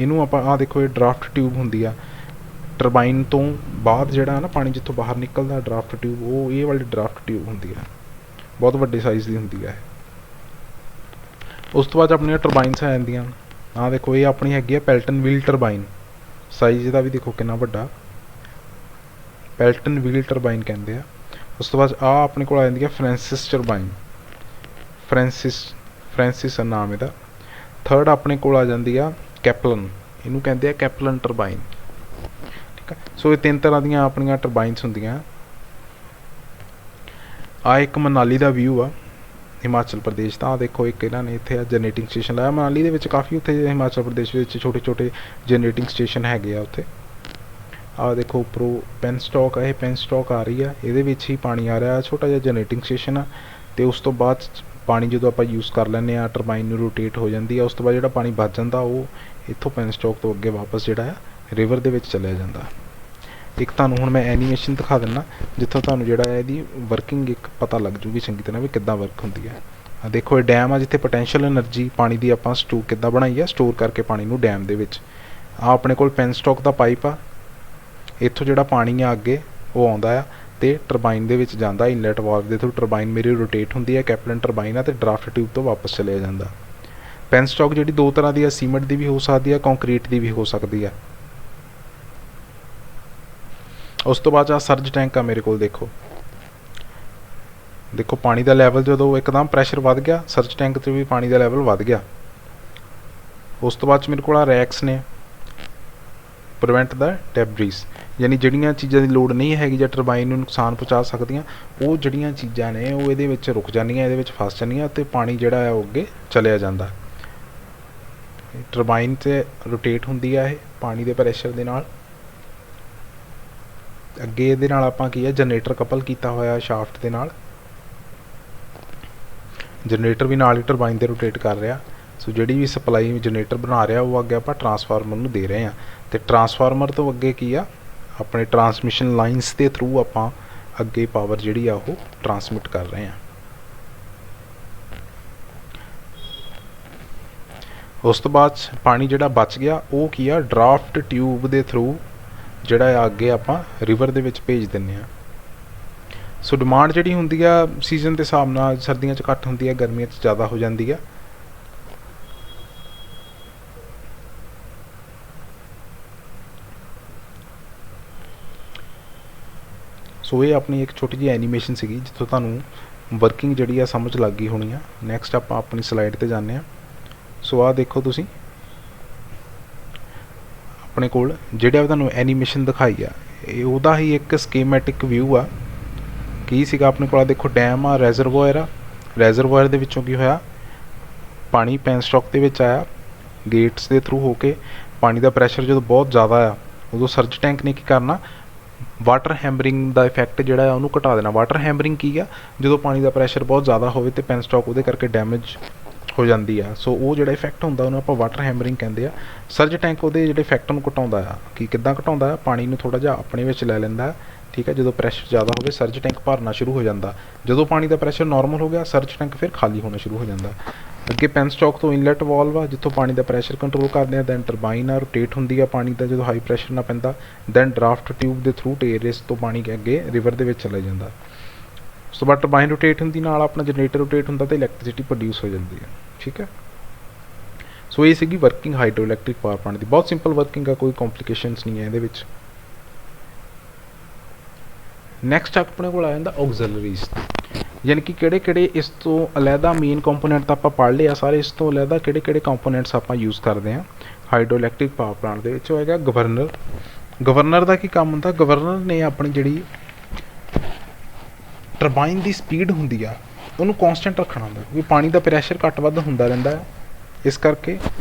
A: ਇਹਨੂੰ ਆਪਾਂ ਆਹ ਦੇਖੋ ਇਹ ਡਰਾਫਟ ਟਿਊਬ ਹੁੰਦੀ ਆ। ਟਰਬਾਈਨ ਤੋਂ ਬਾਅਦ ਜਿਹੜਾ ਨਾ ਪਾਣੀ ਜਿੱਥੋਂ ਬਾਹਰ ਨਿਕਲਦਾ ਡਰਾਫਟ ਟਿਊਬ, ਉਹ ਇਹ ਵਾਲੀ ਡਰਾਫਟ ਟਿਊਬ ਹੁੰਦੀ ਆ, ਬਹੁਤ ਵੱਡੇ ਸਾਈਜ਼ ਦੀ ਹੁੰਦੀ ਆ ਇਹ। ਉਸ ਤੋਂ ਬਾਅਦ ਆਪਣੀਆਂ ਟਰਬਾਈਨਸ ਆ ਜਾਂਦੀਆਂ। ਆਹ ਦੇਖੋ ਇਹ ਆਪਣੀ ਹੈਗੀ ਆ ਪੈਲਟਨ ਵੀਲ ਟਰਬਾਈਨ, ਸਾਈਜ਼ ਇਹਦਾ ਵੀ ਦੇਖੋ ਕਿੰਨਾ ਵੱਡਾ, ਪੈਲਟਨ ਵੀਲ ਟਰਬਾਈਨ ਕਹਿੰਦੇ ਆ। ਉਸ ਤੋਂ ਬਾਅਦ ਆਹ ਆਪਣੇ ਕੋਲ ਆ ਜਾਂਦੀ ਆ ਫ੍ਰਾਂਸਿਸ ਟਰਬਾਈਨ, ਫ੍ਰਾਂਸਿਸ ਨਾਮ ਇਹਦਾ। ਥਰਡ ਆਪਣੇ ਕੋਲ ਆ ਜਾਂਦੀ ਆ ਕੈਪਲਨ, ਇਹਨੂੰ ਕਹਿੰਦੇ ਆ ਕੈਪਲਨ ਟਰਬਾਈਨ, ਠੀਕ ਆ। ਸੋ ਇਹ 3 ਤਰ੍ਹਾਂ ਦੀਆਂ ਆਪਣੀਆਂ ਟਰਬਾਈਨਸ ਹੁੰਦੀਆਂ। ਆਹ ਇੱਕ ਮਨਾਲੀ ਦਾ ਵਿਊ ਆ, ਹਿਮਾਚਲ ਪ੍ਰਦੇਸ਼ ਦਾ। ਦੇਖੋ ਇੱਕ ਇਹਨਾਂ ਨੇ ਇੱਥੇ ਜਨਰੇਟਿੰਗ ਸਟੇਸ਼ਨ ਲਾਇਆ ਮਨਾਲੀ ਦੇ ਵਿੱਚ, ਕਾਫੀ ਉੱਥੇ ਹਿਮਾਚਲ ਪ੍ਰਦੇਸ਼ ਵਿੱਚ ਛੋਟੇ ਛੋਟੇ ਜਨਰੇਟਿੰਗ ਸਟੇਸ਼ਨ ਹੈਗੇ ਆ ਉੱਥੇ। ਆਹ ਦੇਖੋ ਉੱਪਰੋਂ ਪੈਨ ਸਟਾਕ ਆ, ਇਹ ਪੈਨ ਸਟਾਕ ਆ ਰਹੀ ਆ, ਇਹਦੇ ਵਿੱਚ ਹੀ ਪਾਣੀ ਆ ਰਿਹਾ, ਛੋਟਾ ਜਿਹਾ ਜਨਰੇਟਿੰਗ ਸਟੇਸ਼ਨ ਆ। ਅਤੇ ਉਸ ਤੋਂ ਬਾਅਦ ਪਾਣੀ ਜਦੋਂ ਆਪਾਂ ਯੂਜ਼ ਕਰ ਲੈਂਦੇ ਹਾਂ, ਟਰਬਾਈਨ ਨੂੰ ਰੋਟੇਟ ਹੋ ਜਾਂਦੀ ਆ। ਉਸ ਤੋਂ ਬਾਅਦ ਜਿਹੜਾ ਪਾਣੀ ਬਚ ਜਾਂਦਾ ਉਹ ਇੱਥੋਂ ਪੈਨ ਸਟਾਕ ਤੋਂ ਅੱਗੇ ਵਾਪਸ ਜਿਹੜਾ ਆ ਰਿਵਰ ਦੇ ਵਿੱਚ ਚਲਿਆ ਜਾਂਦਾ। ਇੱਕ ਤੁਹਾਨੂੰ ਹੁਣ ਮੈਂ ਐਨੀਮੇਸ਼ਨ ਦਿਖਾ ਦਿੰਦਾ, ਜਿੱਥੋਂ ਤੁਹਾਨੂੰ ਜਿਹੜਾ ਇਹਦੀ ਵਰਕਿੰਗ ਇੱਕ ਪਤਾ ਲੱਗ ਜੂਗੀ ਚੰਗੀ ਤਰ੍ਹਾਂ ਵੀ ਕਿੱਦਾਂ ਵਰਕ ਹੁੰਦੀ ਹੈ। ਆ ਦੇਖੋ ਇਹ ਡੈਮ ਆ, ਜਿੱਥੇ ਪੋਟੈਂਸ਼ੀਅਲ ਐਨਰਜੀ ਪਾਣੀ ਦੀ ਆਪਾਂ ਸਟੋਰ ਕਿੱਦਾਂ ਬਣਾਈ ਆ, ਸਟੋਰ ਕਰਕੇ ਪਾਣੀ ਨੂੰ ਡੈਮ ਦੇ ਵਿੱਚ। ਆ ਆਪਣੇ ਕੋਲ ਪੈਨ ਸਟਾਕ ਦਾ ਪਾਈਪ ਆ, ਇੱਥੋਂ ਜਿਹੜਾ ਪਾਣੀ ਆ ਅੱਗੇ ਉਹ ਆਉਂਦਾ ਆ ਅਤੇ ਟਰਬਾਈਨ ਦੇ ਵਿੱਚ ਜਾਂਦਾ, ਇਨਲੈਟ ਵਾਲਵ ਦੇ ਥਰੂ ਟਰਬਾਈਨ ਮੇਰੀ ਰੋਟੇਟ ਹੁੰਦੀ ਹੈ, ਕੈਪਲਨ ਟਰਬਾਈਨ ਆ, ਅਤੇ ਡਰਾਫਟ ਟਿਊਬ ਤੋਂ ਵਾਪਸ ਚਲਿਆ ਜਾਂਦਾ। ਪੈਨ ਸਟਾਕ ਜਿਹੜੀ 2 ਤਰ੍ਹਾਂ ਦੀ ਆ, ਸੀਮੈਂਟ ਦੀ ਵੀ ਹੋ ਸਕਦੀ ਆ, ਕੰਕਰੀਟ ਦੀ ਵੀ ਹੋ ਸਕਦੀ ਆ। ਉਸ ਤੋਂ ਬਾਅਦ ਆ ਸਰਜ ਟੈਂਕ ਆ ਮੇਰੇ ਕੋਲ। ਦੇਖੋ ਪਾਣੀ ਦਾ ਲੈਵਲ ਜਦੋਂ ਇੱਕਦਮ ਪ੍ਰੈਸ਼ਰ ਵੱਧ ਗਿਆ, ਸਰਜ ਟੈਂਕ 'ਚ ਵੀ ਪਾਣੀ ਦਾ ਲੈਵਲ ਵੱਧ ਗਿਆ। ਉਸ ਤੋਂ ਬਾਅਦ 'ਚ ਮੇਰੇ ਕੋਲ ਆ ਰੈਕਸ ਨੇ, ਪ੍ਰੀਵੈਂਟ ਦਾ ਡੈਬਰੀਜ਼, ਯਾਨੀ ਜਿਹੜੀਆਂ ਚੀਜ਼ਾਂ ਦੀ ਲੋੜ ਨਹੀਂ ਹੈਗੀ ਜਾਂ ਟਰਬਾਈਨ ਨੂੰ ਨੁਕਸਾਨ ਪਹੁੰਚਾ ਸਕਦੀਆਂ, ਉਹ ਜਿਹੜੀਆਂ ਚੀਜ਼ਾਂ ਨੇ ਉਹ ਇਹਦੇ ਵਿੱਚ ਰੁਕ ਜਾਂਦੀਆਂ, ਇਹਦੇ ਵਿੱਚ ਫਸ ਜਾਂਦੀਆਂ, ਅਤੇ ਪਾਣੀ ਜਿਹੜਾ ਹੈ ਉਹ ਅੱਗੇ ਚਲਿਆ ਜਾਂਦਾ। ਟਰਬਾਈਨ 'ਤੇ ਰੋਟੇਟ ਹੁੰਦੀ ਆ ਇਹ ਪਾਣੀ ਦੇ ਪ੍ਰੈਸ਼ਰ ਦੇ ਨਾਲ। ਅੱਗੇ ਇਹਦੇ ਨਾਲ ਆਪਾਂ ਕੀ ਹੈ, ਜਨਰੇਟਰ ਕਪਲ ਕੀਤਾ ਹੋਇਆ ਸ਼ਾਫਟ ਦੇ ਨਾਲ, ਜਨਰੇਟਰ ਵੀ ਨਾਲ ਹੀ ਟਰਬਾਈਨ 'ਤੇ ਰੋਟੇਟ ਕਰ ਰਿਹਾ। ਸੋ ਜਿਹੜੀ ਵੀ ਸਪਲਾਈ ਜਨਰੇਟਰ ਬਣਾ ਰਿਹਾ ਉਹ ਅੱਗੇ ਆਪਾਂ ਟਰਾਂਸਫਾਰਮਰ ਨੂੰ ਦੇ ਰਹੇ ਹਾਂ, ਅਤੇ ਟਰਾਂਸਫਾਰਮਰ ਤੋਂ ਅੱਗੇ ਕੀ ਆ, ਆਪਣੇ ਟਰਾਂਸਮਿਸ਼ਨ ਲਾਈਨਸ ਦੇ ਥਰੂ ਆਪਾਂ ਅੱਗੇ ਪਾਵਰ ਜਿਹੜੀ ਆ ਉਹ ਟਰਾਂਸਮਿਟ ਕਰ ਰਹੇ ਹਾਂ। ਉਸ ਤੋਂ ਬਾਅਦ ਪਾਣੀ ਜਿਹੜਾ ਬਚ ਗਿਆ ਉਹ ਕੀ ਆ, ਡਰਾਫਟ ਟਿਊਬ ਦੇ ਥਰੂ ਜਿਹੜਾ ਆ ਅੱਗੇ ਆਪਾਂ ਰਿਵਰ ਦੇ ਵਿੱਚ ਭੇਜ ਦਿੰਦੇ ਹਾਂ। ਸੋ ਡਿਮਾਂਡ ਜਿਹੜੀ ਹੁੰਦੀ ਆ ਸੀਜ਼ਨ ਦੇ ਹਿਸਾਬ ਨਾਲ, ਸਰਦੀਆਂ 'ਚ ਘੱਟ ਹੁੰਦੀ ਆ, ਗਰਮੀਆਂ 'ਚ ਜ਼ਿਆਦਾ ਹੋ ਜਾਂਦੀ ਆ। ਸੋ ਇਹ ਆਪਣੀ ਇੱਕ ਛੋਟੀ ਜਿਹੀ ਐਨੀਮੇਸ਼ਨ ਸੀਗੀ, ਜਿੱਥੋਂ ਤੁਹਾਨੂੰ ਵਰਕਿੰਗ ਜਿਹੜੀ ਆ ਸਮਝ ਲੱਗ ਗਈ ਹੋਣੀ ਆ। ਨੈਕਸਟ ਆਪਾਂ ਆਪਣੀ ਸਲਾਈਡ 'ਤੇ ਜਾਂਦੇ ਹਾਂ। ਸੋ ਆਹ ਦੇਖੋ ਤੁਸੀਂ, ਆਪਣੇ ਕੋਲ ਜਿਹੜਾ ਤੁਹਾਨੂੰ ਐਨੀਮੇਸ਼ਨ ਦਿਖਾਈ ਆ ਇਹ ਉਹਦਾ ਹੀ ਇੱਕ ਸਕੀਮੈਟਿਕ ਵਿਊ ਆ। ਕੀ ਸੀਗਾ ਆਪਣੇ ਕੋਲ, ਦੇਖੋ ਡੈਮ ਆ, ਰੈਜ਼ਰਵਾਇਰ ਆ, ਰੈਜ਼ਰਵਾਇਰ ਦੇ ਵਿੱਚੋਂ ਕੀ ਹੋਇਆ, ਪਾਣੀ ਪੈਨ ਸਟਾਕ ਦੇ ਵਿੱਚ ਆਇਆ, ਗੇਟਸ ਦੇ ਥਰੂ ਹੋ ਕੇ ਪਾਣੀ ਦਾ ਪ੍ਰੈਸ਼ਰ ਜਦੋਂ ਬਹੁਤ ਜ਼ਿਆਦਾ ਆ, ਉਦੋਂ ਸਰਜ ਟੈਂਕ ਨੇ ਕੀ ਕਰਨਾ, ਵਾਟਰ ਹੈਮਰਿੰਗ ਦਾ ਇਫੈਕਟ ਜਿਹੜਾ ਆ ਉਹਨੂੰ ਘਟਾ ਦੇਣਾ। ਵਾਟਰ ਹੈਮਰਿੰਗ ਕੀ ਆ, ਜਦੋਂ ਪਾਣੀ ਦਾ ਪ੍ਰੈਸ਼ਰ ਬਹੁਤ ਜ਼ਿਆਦਾ ਹੋਵੇ ਅਤੇ ਪੈਨ ਸਟਾਕ ਉਹਦੇ ਕਰਕੇ ਡੈਮੇਜ ਹੋ ਜਾਂਦੀ ਆ। ਸੋ ਉਹ ਜਿਹੜਾ ਇਫੈਕਟ ਹੁੰਦਾ ਉਹਨੂੰ ਆਪਾਂ ਵਾਟਰ ਹੈਮਰਿੰਗ ਕਹਿੰਦੇ ਆ। ਸਰਜ ਟੈਂਕ ਉਹਦੇ ਜਿਹੜੇ ਇਫੈਕਟ ਨੂੰ ਘਟਾਉਂਦਾ ਆ। ਕਿੱਦਾਂ ਘਟਾਉਂਦਾ ਆ, ਪਾਣੀ ਨੂੰ ਥੋੜ੍ਹਾ ਜਿਹਾ ਆਪਣੇ ਵਿੱਚ ਲੈ ਲੈਂਦਾ, ठीक है। जो प्रैशर ज़्यादा हो सर्ज टैंक भरना शुरू हो जाता, जो पानी का प्रैशर नॉर्मल हो गया सर्ज टैंक फिर खाली होना शुरू हो जाता। अगे पेनस्टॉक तो इनलैट वाल्व आ जितों पानी का प्रैशर कंट्रोल करते हैं। दैन टरबाइन आ रोटेट होंदी है पानी का जो हाई प्रैशर ना पैंदा। दैन ड्राफ्ट ट्यूब के थ्रू टेरेस तो पानी के अगे रिवर के चला जाता। उस तो बाद टरबाइन रोटेट होंदी, नाल अपना जनरेटर रोटेट होंदा तो इलैक्ट्रिसिटी प्रोड्यूस हो जाती है, ठीक है। सो ये सीगी working hydro electric power plant की। बहुत सिंपल वर्किंग है, कोई कॉम्प्लीकेशनस नहीं है ये। नैक्सट अपने को आ जाता ऑक्सिलरीज, यानी कि किहड़े इस तो अलहदा मेन कंपोनेंट तो आप पढ़ लिया सारे। इस तो अलहदा किहड़े कंपोनेंट्स आप यूज़ करते हैं हाइड्रो इलैक्ट्रिक पावर प्लांट के विच होएगा गवर्नर। गवर्नर का की काम होंदा, गवर्नर ने अपनी जिहड़ी टरबाइन की स्पीड होंदी आ उन्होंने कॉन्सटेंट रखना होंदा, क्योंकि पानी का प्रैशर घट वध होंदा रहिंदा है। इस करके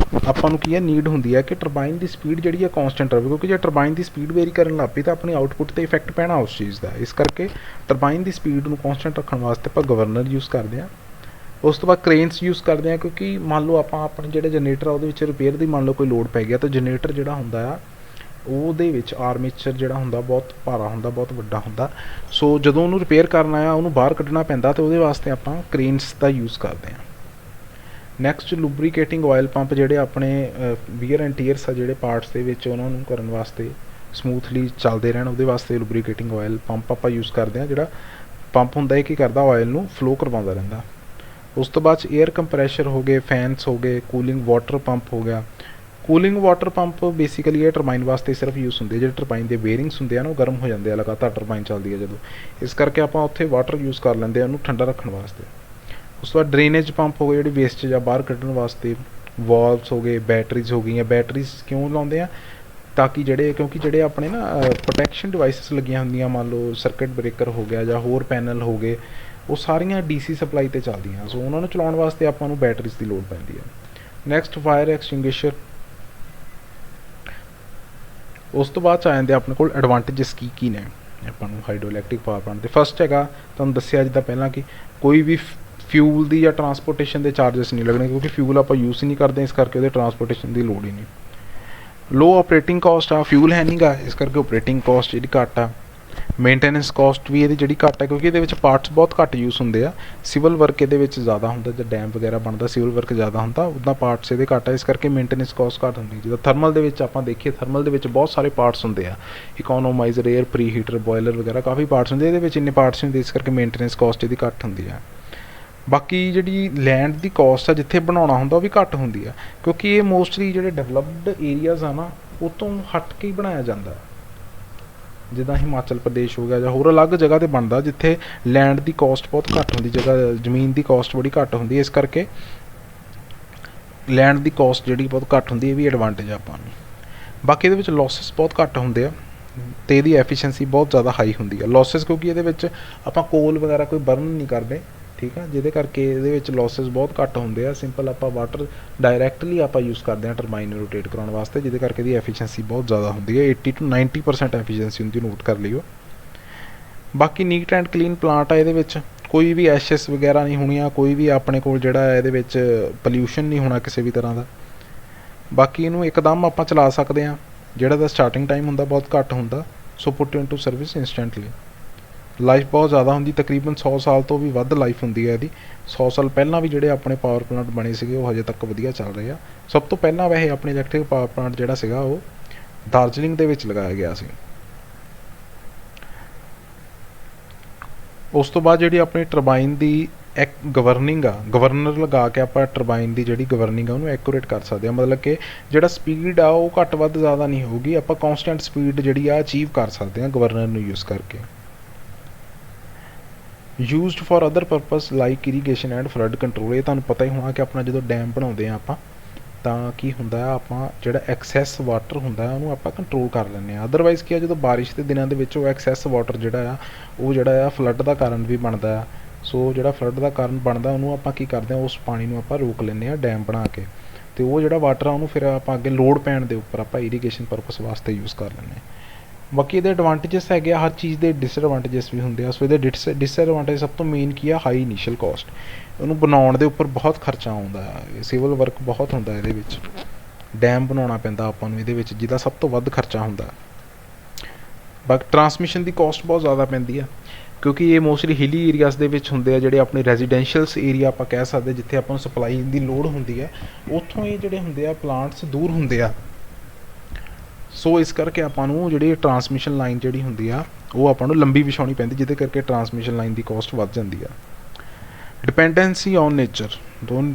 A: आपां नूं की है नीड होंदी है कि टरबाइन की स्पीड जिहड़ी है कॉन्सटेंट रहे, क्योंकि जो टरबाइन की स्पीड वेरी करन लग पई तो अपनी आउटपुट ते इफैक्ट पैना उस चीज़ का। इस करके टरबाइन की स्पीड नूं कॉन्सटेंट रखने वास्ते आपां गवर्नर यूज़ करते हैं। उस तो बाद क्रेन्स यूज़ करते हैं, क्योंकि मान लो आपां अपने जिहड़े जनरेटर उहदे विच रिपेयर की मान लो कोई लोड पै गया तो जनरेटर जिहड़ा हुंदा आ ਉਹਦੇ ਵਿੱਚ ਆਰਮੇਚਰ ਜਿਹੜਾ ਹੁੰਦਾ ਬਹੁਤ ਭਾਰਾ ਹੁੰਦਾ, ਬਹੁਤ ਵੱਡਾ ਹੁੰਦਾ। ਸੋ ਜਦੋਂ ਉਹਨੂੰ ਰਿਪੇਅਰ ਕਰਨਾ ਆ ਉਹਨੂੰ ਬਾਹਰ ਕੱਢਣਾ ਪੈਂਦਾ ਤੇ ਉਹਦੇ ਵਾਸਤੇ ਆਪਾਂ ਕ੍ਰੇਨਸ ਦਾ ਯੂਜ਼ ਕਰਦੇ ਹਾਂ। ਨੈਕਸਟ ਲੁਬਰੀਕੇਟਿੰਗ ਆਇਲ ਪੰਪ ਜਿਹੜੇ ਆਪਣੇ ਵੀਅਰ ਐਂਡ ਟੀਅਰਸ ਆ ਜਿਹੜੇ ਪਾਰਟਸ ਦੇ ਵਿੱਚ ਉਹਨਾਂ ਨੂੰ ਕਰਨ ਵਾਸਤੇ ਸਮੂਥਲੀ ਚੱਲਦੇ ਰਹਿਣ ਉਹਦੇ ਵਾਸਤੇ ਲੁਬਰੀਕੇਟਿੰਗ ਆਇਲ ਪੰਪ ਆਪਾਂ ਯੂਜ਼ ਕਰਦੇ ਹਾਂ। ਜਿਹੜਾ ਪੰਪ ਹੁੰਦਾ ਇਹ ਕੀ ਕਰਦਾ ਆਇਲ ਨੂੰ ਫਲੋ ਕਰਵਾਉਂਦਾ ਰਹਿੰਦਾ। ਉਸ ਤੋਂ ਬਾਅਦ 에ਅਰ ਕੰਪਰੈਸ਼ਰ ਹੋ ਗਏ, ਫੈਨਸ ਹੋ ਗਏ, ਕੂਲਿੰਗ ਵਾਟਰ ਪੰਪ ਹੋ ਗਿਆ। ਕੂਲਿੰਗ ਵਾਟਰ ਪੰਪ ਬੇਸਿਕਲੀ ਇਹ ਟਰਬਾਈਨ ਵਾਸਤੇ ਸਿਰਫ ਯੂਜ਼ ਹੁੰਦੇ, ਜਿਹੜੇ ਟਰਬਾਈਨ ਦੇ ਬੇਰਿੰਗਸ ਹੁੰਦੇ ਆ ਨਾ ਉਹ ਗਰਮ ਹੋ ਜਾਂਦੇ ਆ ਲਗਾਤਾਰ ਟਰਬਾਈਨ ਚੱਲਦੀ ਹੈ ਜਦੋਂ, ਇਸ ਕਰਕੇ ਆਪਾਂ ਉੱਥੇ ਵਾਟਰ ਯੂਜ਼ ਕਰ ਲੈਂਦੇ ਆ ਉਹਨੂੰ ਠੰਡਾ ਰੱਖਣ ਵਾਸਤੇ। ਉਸ ਤੋਂ ਬਾਅਦ ਡਰੇਨੇਜ ਪੰਪ ਹੋ ਗਏ ਜਿਹੜੀ ਵੇਸਟੇਜ ਆ ਬਾਹਰ ਕੱਢਣ ਵਾਸਤੇ। ਵਾਲਵਸ ਹੋ ਗਏ, ਬੈਟਰੀਜ਼ ਹੋ ਗਈਆਂ। ਬੈਟਰੀਜ਼ ਕਿਉਂ ਲਾਉਂਦੇ ਆ ਤਾਂ ਕਿ ਕਿਉਂਕਿ ਜਿਹੜੇ ਆਪਣੇ ਨਾ ਪ੍ਰੋਟੈਕਸ਼ਨ ਡਿਵਾਈਸਿਸ ਲੱਗੀਆਂ ਹੁੰਦੀਆਂ, ਮੰਨ ਲਓ ਸਰਕਟ ਬ੍ਰੇਕਰ ਹੋ ਗਿਆ ਜਾਂ ਹੋਰ ਪੈਨਲ ਹੋ ਗਏ, ਉਹ ਸਾਰੀਆਂ DC ਸਪਲਾਈ 'ਤੇ ਚੱਲਦੀਆਂ। ਸੋ ਉਹਨਾਂ ਨੂੰ ਚਲਾਉਣ ਵਾਸਤੇ ਆਪਾਂ ਨੂੰ ਬੈਟਰੀਜ਼ ਦੀ ਲੋੜ ਪੈਂਦੀ ਹੈ। Next fire extinguisher. ਉਸ ਤੋਂ ਬਾਅਦ 'ਚ ਆ ਜਾਂਦੇ ਆਪਣੇ ਕੋਲ ਐਡਵਾਂਟੇਜਸ ਕੀ ਨੇ ਆਪਾਂ ਨੂੰ ਹਾਈਡਰੋ ਇਲੈਕਟ੍ਰਿਕ ਪਾਵਰ ਪਲਾਂਟ ਦੇ। ਫਸਟ ਹੈਗਾ ਤੁਹਾਨੂੰ ਦੱਸਿਆ ਜਿੱਦਾਂ ਪਹਿਲਾਂ ਕਿ ਕੋਈ ਵੀ ਫਿਊਲ ਦੀ ਜਾਂ ਟਰਾਂਸਪੋਰਟੇਸ਼ਨ ਦੇ ਚਾਰਜਸ ਨਹੀਂ ਲੱਗਣੇ, ਕਿਉਂਕਿ ਫਿਊਲ ਆਪਾਂ ਯੂਜ਼ ਹੀ ਨਹੀਂ ਕਰਦੇ, ਇਸ ਕਰਕੇ ਉਹਦੇ ਟਰਾਂਸਪੋਰਟੇਸ਼ਨ ਦੀ ਲੋੜ ਹੀ ਨਹੀਂ। ਲੋ ਆਪਰੇਟਿੰਗ ਕੋਸਟ ਆ, ਫਿਊਲ ਹੈ ਨਹੀਂ ਗਾ ਇਸ ਕਰਕੇ ਆਪਰੇਟਿੰਗ ਕੋਸਟ ਜਿਹੜੀ ਘੱਟ ਆ। ਮੇਨਟੇਨੈਂਸ ਕੋਸਟ ਵੀ ਇਹਦੀ ਜਿਹੜੀ ਘੱਟ ਹੈ, ਕਿਉਂਕਿ ਇਹਦੇ ਵਿੱਚ ਪਾਰਟਸ ਬਹੁਤ ਘੱਟ ਯੂਜ਼ ਹੁੰਦੇ ਆ। ਸਿਵਲ ਵਰਕ ਇਹਦੇ ਵਿੱਚ ਜ਼ਿਆਦਾ ਹੁੰਦਾ, ਜਦ ਡੈਮ ਵਗੈਰਾ ਬਣਦਾ ਸਿਵਲ ਵਰਕ ਜ਼ਿਆਦਾ ਹੁੰਦਾ, ਉੱਦਾਂ ਪਾਰਟਸ ਇਹਦੇ ਘੱਟ ਹੈ, ਇਸ ਕਰਕੇ ਮੇਨਟੇਨੈਂਸ ਕੋਸਟ ਘੱਟ ਹੁੰਦੀ। ਜਿੱਦਾਂ ਥਰਮਲ ਦੇ ਵਿੱਚ ਆਪਾਂ ਦੇਖੀਏ, ਥਰਮਲ ਦੇ ਵਿੱਚ ਬਹੁਤ ਸਾਰੇ ਪਾਰਟਸ ਹੁੰਦੇ ਆ, ਇਕੋਨੋਮਾਈਜ਼ਰ, 에ਅਰ ਪ੍ਰੀ ਹੀਟਰ, ਬੋਇਲਰ ਵਗੈਰਾ ਕਾਫੀ ਪਾਰਟਸ ਹੁੰਦੇ, ਇਹਦੇ ਵਿੱਚ ਇੰਨੇ ਪਾਰਟਸ ਹੁੰਦੇ, ਇਸ ਕਰਕੇ ਮੇਨਟੇਨੈਂਸ ਕੋਸਟ ਇਹਦੀ ਘੱਟ ਹੁੰਦੀ ਆ। ਬਾਕੀ ਜਿਹੜੀ ਲੈਂਡ ਦੀ ਕੋਸਟ ਆ ਜਿੱਥੇ ਬਣਾਉਣਾ ਹੁੰਦਾ ਉਹ ਵੀ ਘੱਟ ਹੁੰਦੀ ਆ, ਕਿਉਂਕਿ ਇਹ ਮੋਸਟਲੀ ਜਿਹੜੇ ਡਿਵੈਲਪਡ ਏਰੀਆਜ਼ ਆ ਨਾ ਉਹ ਤੋਂ ਹਟ ਕੇ ਹੀ ਬਣਾਇਆ ਜਾਂਦਾ। ਜਿੱਦਾਂ ਹਿਮਾਚਲ ਪ੍ਰਦੇਸ਼ ਹੋ ਗਿਆ ਜਾਂ ਹੋਰ ਅਲੱਗ ਜਗ੍ਹਾ 'ਤੇ ਬਣਦਾ ਜਿੱਥੇ ਲੈਂਡ ਦੀ ਕੋਸਟ ਬਹੁਤ ਘੱਟ ਹੁੰਦੀ, ਜਗ੍ਹਾ ਜ਼ਮੀਨ ਦੀ ਕੋਸਟ ਬੜੀ ਘੱਟ ਹੁੰਦੀ, ਇਸ ਕਰਕੇ ਲੈਂਡ ਦੀ ਕੋਸਟ ਜਿਹੜੀ ਬਹੁਤ ਘੱਟ ਹੁੰਦੀ, ਇਹ ਵੀ ਐਡਵਾਂਟੇਜ ਆ ਆਪਾਂ ਨੂੰ। ਬਾਕੀ ਇਹਦੇ ਵਿੱਚ ਲੋਸਿਸ ਬਹੁਤ ਘੱਟ ਹੁੰਦੇ ਆ ਅਤੇ ਇਹਦੀ ਐਫੀਸ਼ੀਐਂਸੀ ਬਹੁਤ ਜ਼ਿਆਦਾ ਹਾਈ ਹੁੰਦੀ ਆ। ਲੋਸਿਸ ਕਿਉਂਕਿ ਇਹਦੇ ਵਿੱਚ ਆਪਾਂ ਕੋਲ ਵਗੈਰਾ ਕੋਈ ਬਰਨ ਨਹੀਂ ਕਰਦੇ, ਠੀਕ ਆ, ਜਿਹਦੇ ਕਰਕੇ ਇਹਦੇ ਵਿੱਚ ਲੋਸਿਸ ਬਹੁਤ ਘੱਟ ਹੁੰਦੇ ਆ। ਸਿੰਪਲ ਆਪਾਂ ਵਾਟਰ ਡਾਇਰੈਕਟਲੀ ਆਪਾਂ ਯੂਜ਼ ਕਰਦੇ ਹਾਂ ਟਰਬਾਈਨ ਨੂੰ ਰੋਟੇਟ ਕਰਾਉਣ ਵਾਸਤੇ, ਜਿਹਦੇ ਕਰਕੇ ਇਹਦੀ ਐਫੀਸ਼ੀਐਂਸੀ ਬਹੁਤ ਜ਼ਿਆਦਾ ਹੁੰਦੀ ਹੈ। 80 to 90% ਐਫੀਸ਼ੀਐਂਸੀ ਹੁੰਦੀ, ਨੋਟ ਕਰ ਲਿਓ। ਬਾਕੀ ਨੀਟ ਐਂਡ ਕਲੀਨ ਪਲਾਂਟ ਆ, ਇਹਦੇ ਵਿੱਚ ਕੋਈ ਵੀ ਐਸ਼ਸ ਵਗੈਰਾ ਨਹੀਂ ਹੋਣੀਆਂ, ਕੋਈ ਵੀ ਆਪਣੇ ਕੋਲ ਜਿਹੜਾ ਇਹਦੇ ਵਿੱਚ ਪੋਲਿਊਸ਼ਨ ਨਹੀਂ ਹੋਣਾ ਕਿਸੇ ਵੀ ਤਰ੍ਹਾਂ ਦਾ। ਬਾਕੀ ਇਹਨੂੰ ਇੱਕਦਮ ਆਪਾਂ ਚਲਾ ਸਕਦੇ ਹਾਂ, ਜਿਹੜਾ ਦਾ ਸਟਾਰਟਿੰਗ ਟਾਈਮ ਹੁੰਦਾ ਬਹੁਤ ਘੱਟ ਹੁੰਦਾ। ਸੋ ਪੁੱਟ ਇਨਟੂ ਸਰਵਿਸ ਇੰਸਟੈਂਟਲੀ। ਲਾਈਫ ਬਹੁਤ ਜ਼ਿਆਦਾ ਹੁੰਦੀ, ਤਕਰੀਬਨ 100 ਸਾਲ ਤੋਂ ਵੀ ਵੱਧ ਲਾਈਫ ਹੁੰਦੀ ਹੈ ਇਹਦੀ। 100 ਸਾਲ ਪਹਿਲਾਂ ਵੀ ਜਿਹੜੇ ਆਪਣੇ ਪਾਵਰ ਪਲਾਂਟ ਬਣੇ ਸੀਗੇ ਉਹ ਹਜੇ ਤੱਕ ਵਧੀਆ ਚੱਲ ਰਹੇ ਆ। ਸਭ ਤੋਂ ਪਹਿਲਾਂ ਵੈਸੇ ਆਪਣੇ ਇਲੈਕਟ੍ਰਿਕ ਪਾਵਰ ਪਲਾਂਟ ਜਿਹੜਾ ਸੀਗਾ ਉਹ ਦਾਰਜਲਿੰਗ ਦੇ ਵਿੱਚ ਲਗਾਇਆ ਗਿਆ ਸੀ। ਉਸ ਤੋਂ ਬਾਅਦ ਜਿਹੜੀ ਆਪਣੀ ਟਰਬਾਈਨ ਦੀ ਗਵਰਨਿੰਗ ਆ, ਗਵਰਨਰ ਲਗਾ ਕੇ ਆਪਾਂ ਟਰਬਾਈਨ ਦੀ ਜਿਹੜੀ ਗਵਰਨਿੰਗ ਆ ਉਹਨੂੰ ਐਕੂਰੇਟ ਕਰ ਸਕਦੇ ਹਾਂ। ਮਤਲਬ ਕਿ ਜਿਹੜਾ ਸਪੀਡ ਆ ਉਹ ਘੱਟ ਵੱਧ ਜ਼ਿਆਦਾ ਨਹੀਂ ਹੋਊਗੀ, ਆਪਾਂ ਕੌਂਸਟੈਂਟ ਸਪੀਡ ਜਿਹੜੀ ਆ ਅਚੀਵ ਕਰ ਸਕਦੇ ਹਾਂ ਗਵਰਨਰ ਨੂੰ ਯੂਜ਼ ਕਰਕੇ। Used for other purpose like irrigation and flood control. ਇਹ ਤੁਹਾਨੂੰ ਪਤਾ ਹੀ ਹੋਣਾ ਕਿ ਆਪਣਾ ਜਦੋਂ ਡੈਮ ਬਣਾਉਂਦੇ ਆ ਆਪਾਂ ਤਾਂ ਕੀ ਹੁੰਦਾ ਆ, ਆਪਾਂ ਜਿਹੜਾ ਐਕਸੈਸ ਵਾਟਰ ਹੁੰਦਾ ਉਹਨੂੰ ਆਪਾਂ ਕੰਟਰੋਲ ਕਰ ਲੈਂਦੇ ਹਾਂ। ਅਦਰਵਾਈਜ਼ ਕੀ ਆ, ਜਦੋਂ ਬਾਰਿਸ਼ ਦੇ ਦਿਨਾਂ ਦੇ ਵਿੱਚ ਉਹ ਐਕਸੈਸ ਵਾਟਰ ਜਿਹੜਾ ਆ ਫਲੱਡ ਦਾ ਕਾਰਨ ਵੀ ਬਣਦਾ ਆ। ਸੋ ਜਿਹੜਾ ਫਲੱਡ ਦਾ ਕਾਰਨ ਬਣਦਾ ਉਹਨੂੰ ਆਪਾਂ ਕੀ ਕਰਦੇ ਹਾਂ, ਉਸ ਪਾਣੀ ਨੂੰ ਆਪਾਂ ਰੋਕ ਲੈਂਦੇ ਹਾਂ ਡੈਮ ਬਣਾ ਕੇ, ਅਤੇ ਉਹ ਜਿਹੜਾ ਵਾਟਰ ਆ ਉਹਨੂੰ ਫਿਰ ਆਪਾਂ ਅੱਗੇ ਲੋਡ ਪੈਣ ਦੇ ਉੱਪਰ ਆਪਾਂ ਇਰੀਗੇਸ਼ਨ ਪਰਪਸ ਵਾਸਤੇ ਯੂਜ਼ ਕਰ ਲੈਂਦੇ ਹਾਂ। ਬਾਕੀ ਇਹਦੇ ਐਡਵਾਂਟੇਜਸ ਹੈਗੇ ਆ, ਹਰ ਚੀਜ਼ ਦੇ ਡਿਸਐਡਵਾਂਟੇਜਸ ਵੀ ਹੁੰਦੇ ਆ। ਸੋ ਇਹਦੇ ਡਿਸਐਡਵਾਂਟੇਜ ਸਭ ਤੋਂ ਮੇਨ ਕੀ ਆ, ਹਾਈ ਇਨੀਸ਼ੀਅਲ ਕੋਸਟ। ਉਹਨੂੰ ਬਣਾਉਣ ਦੇ ਉੱਪਰ ਬਹੁਤ ਖਰਚਾ ਆਉਂਦਾ ਆ, ਸਿਵਲ ਵਰਕ ਬਹੁਤ ਹੁੰਦਾ ਇਹਦੇ ਵਿੱਚ, ਡੈਮ ਬਣਾਉਣਾ ਪੈਂਦਾ ਆਪਾਂ ਨੂੰ ਇਹਦੇ ਵਿੱਚ, ਜਿਹਦਾ ਸਭ ਤੋਂ ਵੱਧ ਖਰਚਾ ਹੁੰਦਾ। ਬਾਕੀ ਟਰਾਂਸਮਿਸ਼ਨ ਦੀ ਕੋਸਟ ਬਹੁਤ ਜ਼ਿਆਦਾ ਪੈਂਦੀ ਆ, ਕਿਉਂਕਿ ਇਹ ਮੋਸਟਲੀ ਹਿਲੀ ਏਰੀਆਜ਼ ਦੇ ਵਿੱਚ ਹੁੰਦੇ ਆ, ਜਿਹੜੇ ਆਪਣੇ ਰੈਜ਼ੀਡੈਂਸ਼ੀਅਲਸ ਏਰੀਆ ਆਪਾਂ ਕਹਿ ਸਕਦੇ, ਜਿੱਥੇ ਆਪਾਂ ਨੂੰ ਸਪਲਾਈ ਦੀ ਲੋੜ ਹੁੰਦੀ ਹੈ, ਉੱਥੋਂ ਇਹ ਜਿਹੜੇ ਹੁੰਦੇ ਆ ਪਲਾਂਟਸ ਦੂਰ ਹੁੰਦੇ ਆ। ਸੋ ਇਸ ਕਰਕੇ ਆਪਾਂ ਨੂੰ ਜਿਹੜੀ ਟਰਾਂਸਮਿਸ਼ਨ ਲਾਈਨ ਜਿਹੜੀ ਹੁੰਦੀ ਆ ਉਹ ਆਪਾਂ ਨੂੰ ਲੰਬੀ ਵਿਛਾਉਣੀ ਪੈਂਦੀ, ਜਿਹਦੇ ਕਰਕੇ ਟਰਾਂਸਮਿਸ਼ਨ ਲਾਈਨ ਦੀ ਕੋਸਟ ਵੱਧ ਜਾਂਦੀ ਆ। ਡਿਪੈਂਡੈਂਸੀ ਔਨ ਨੇਚਰ,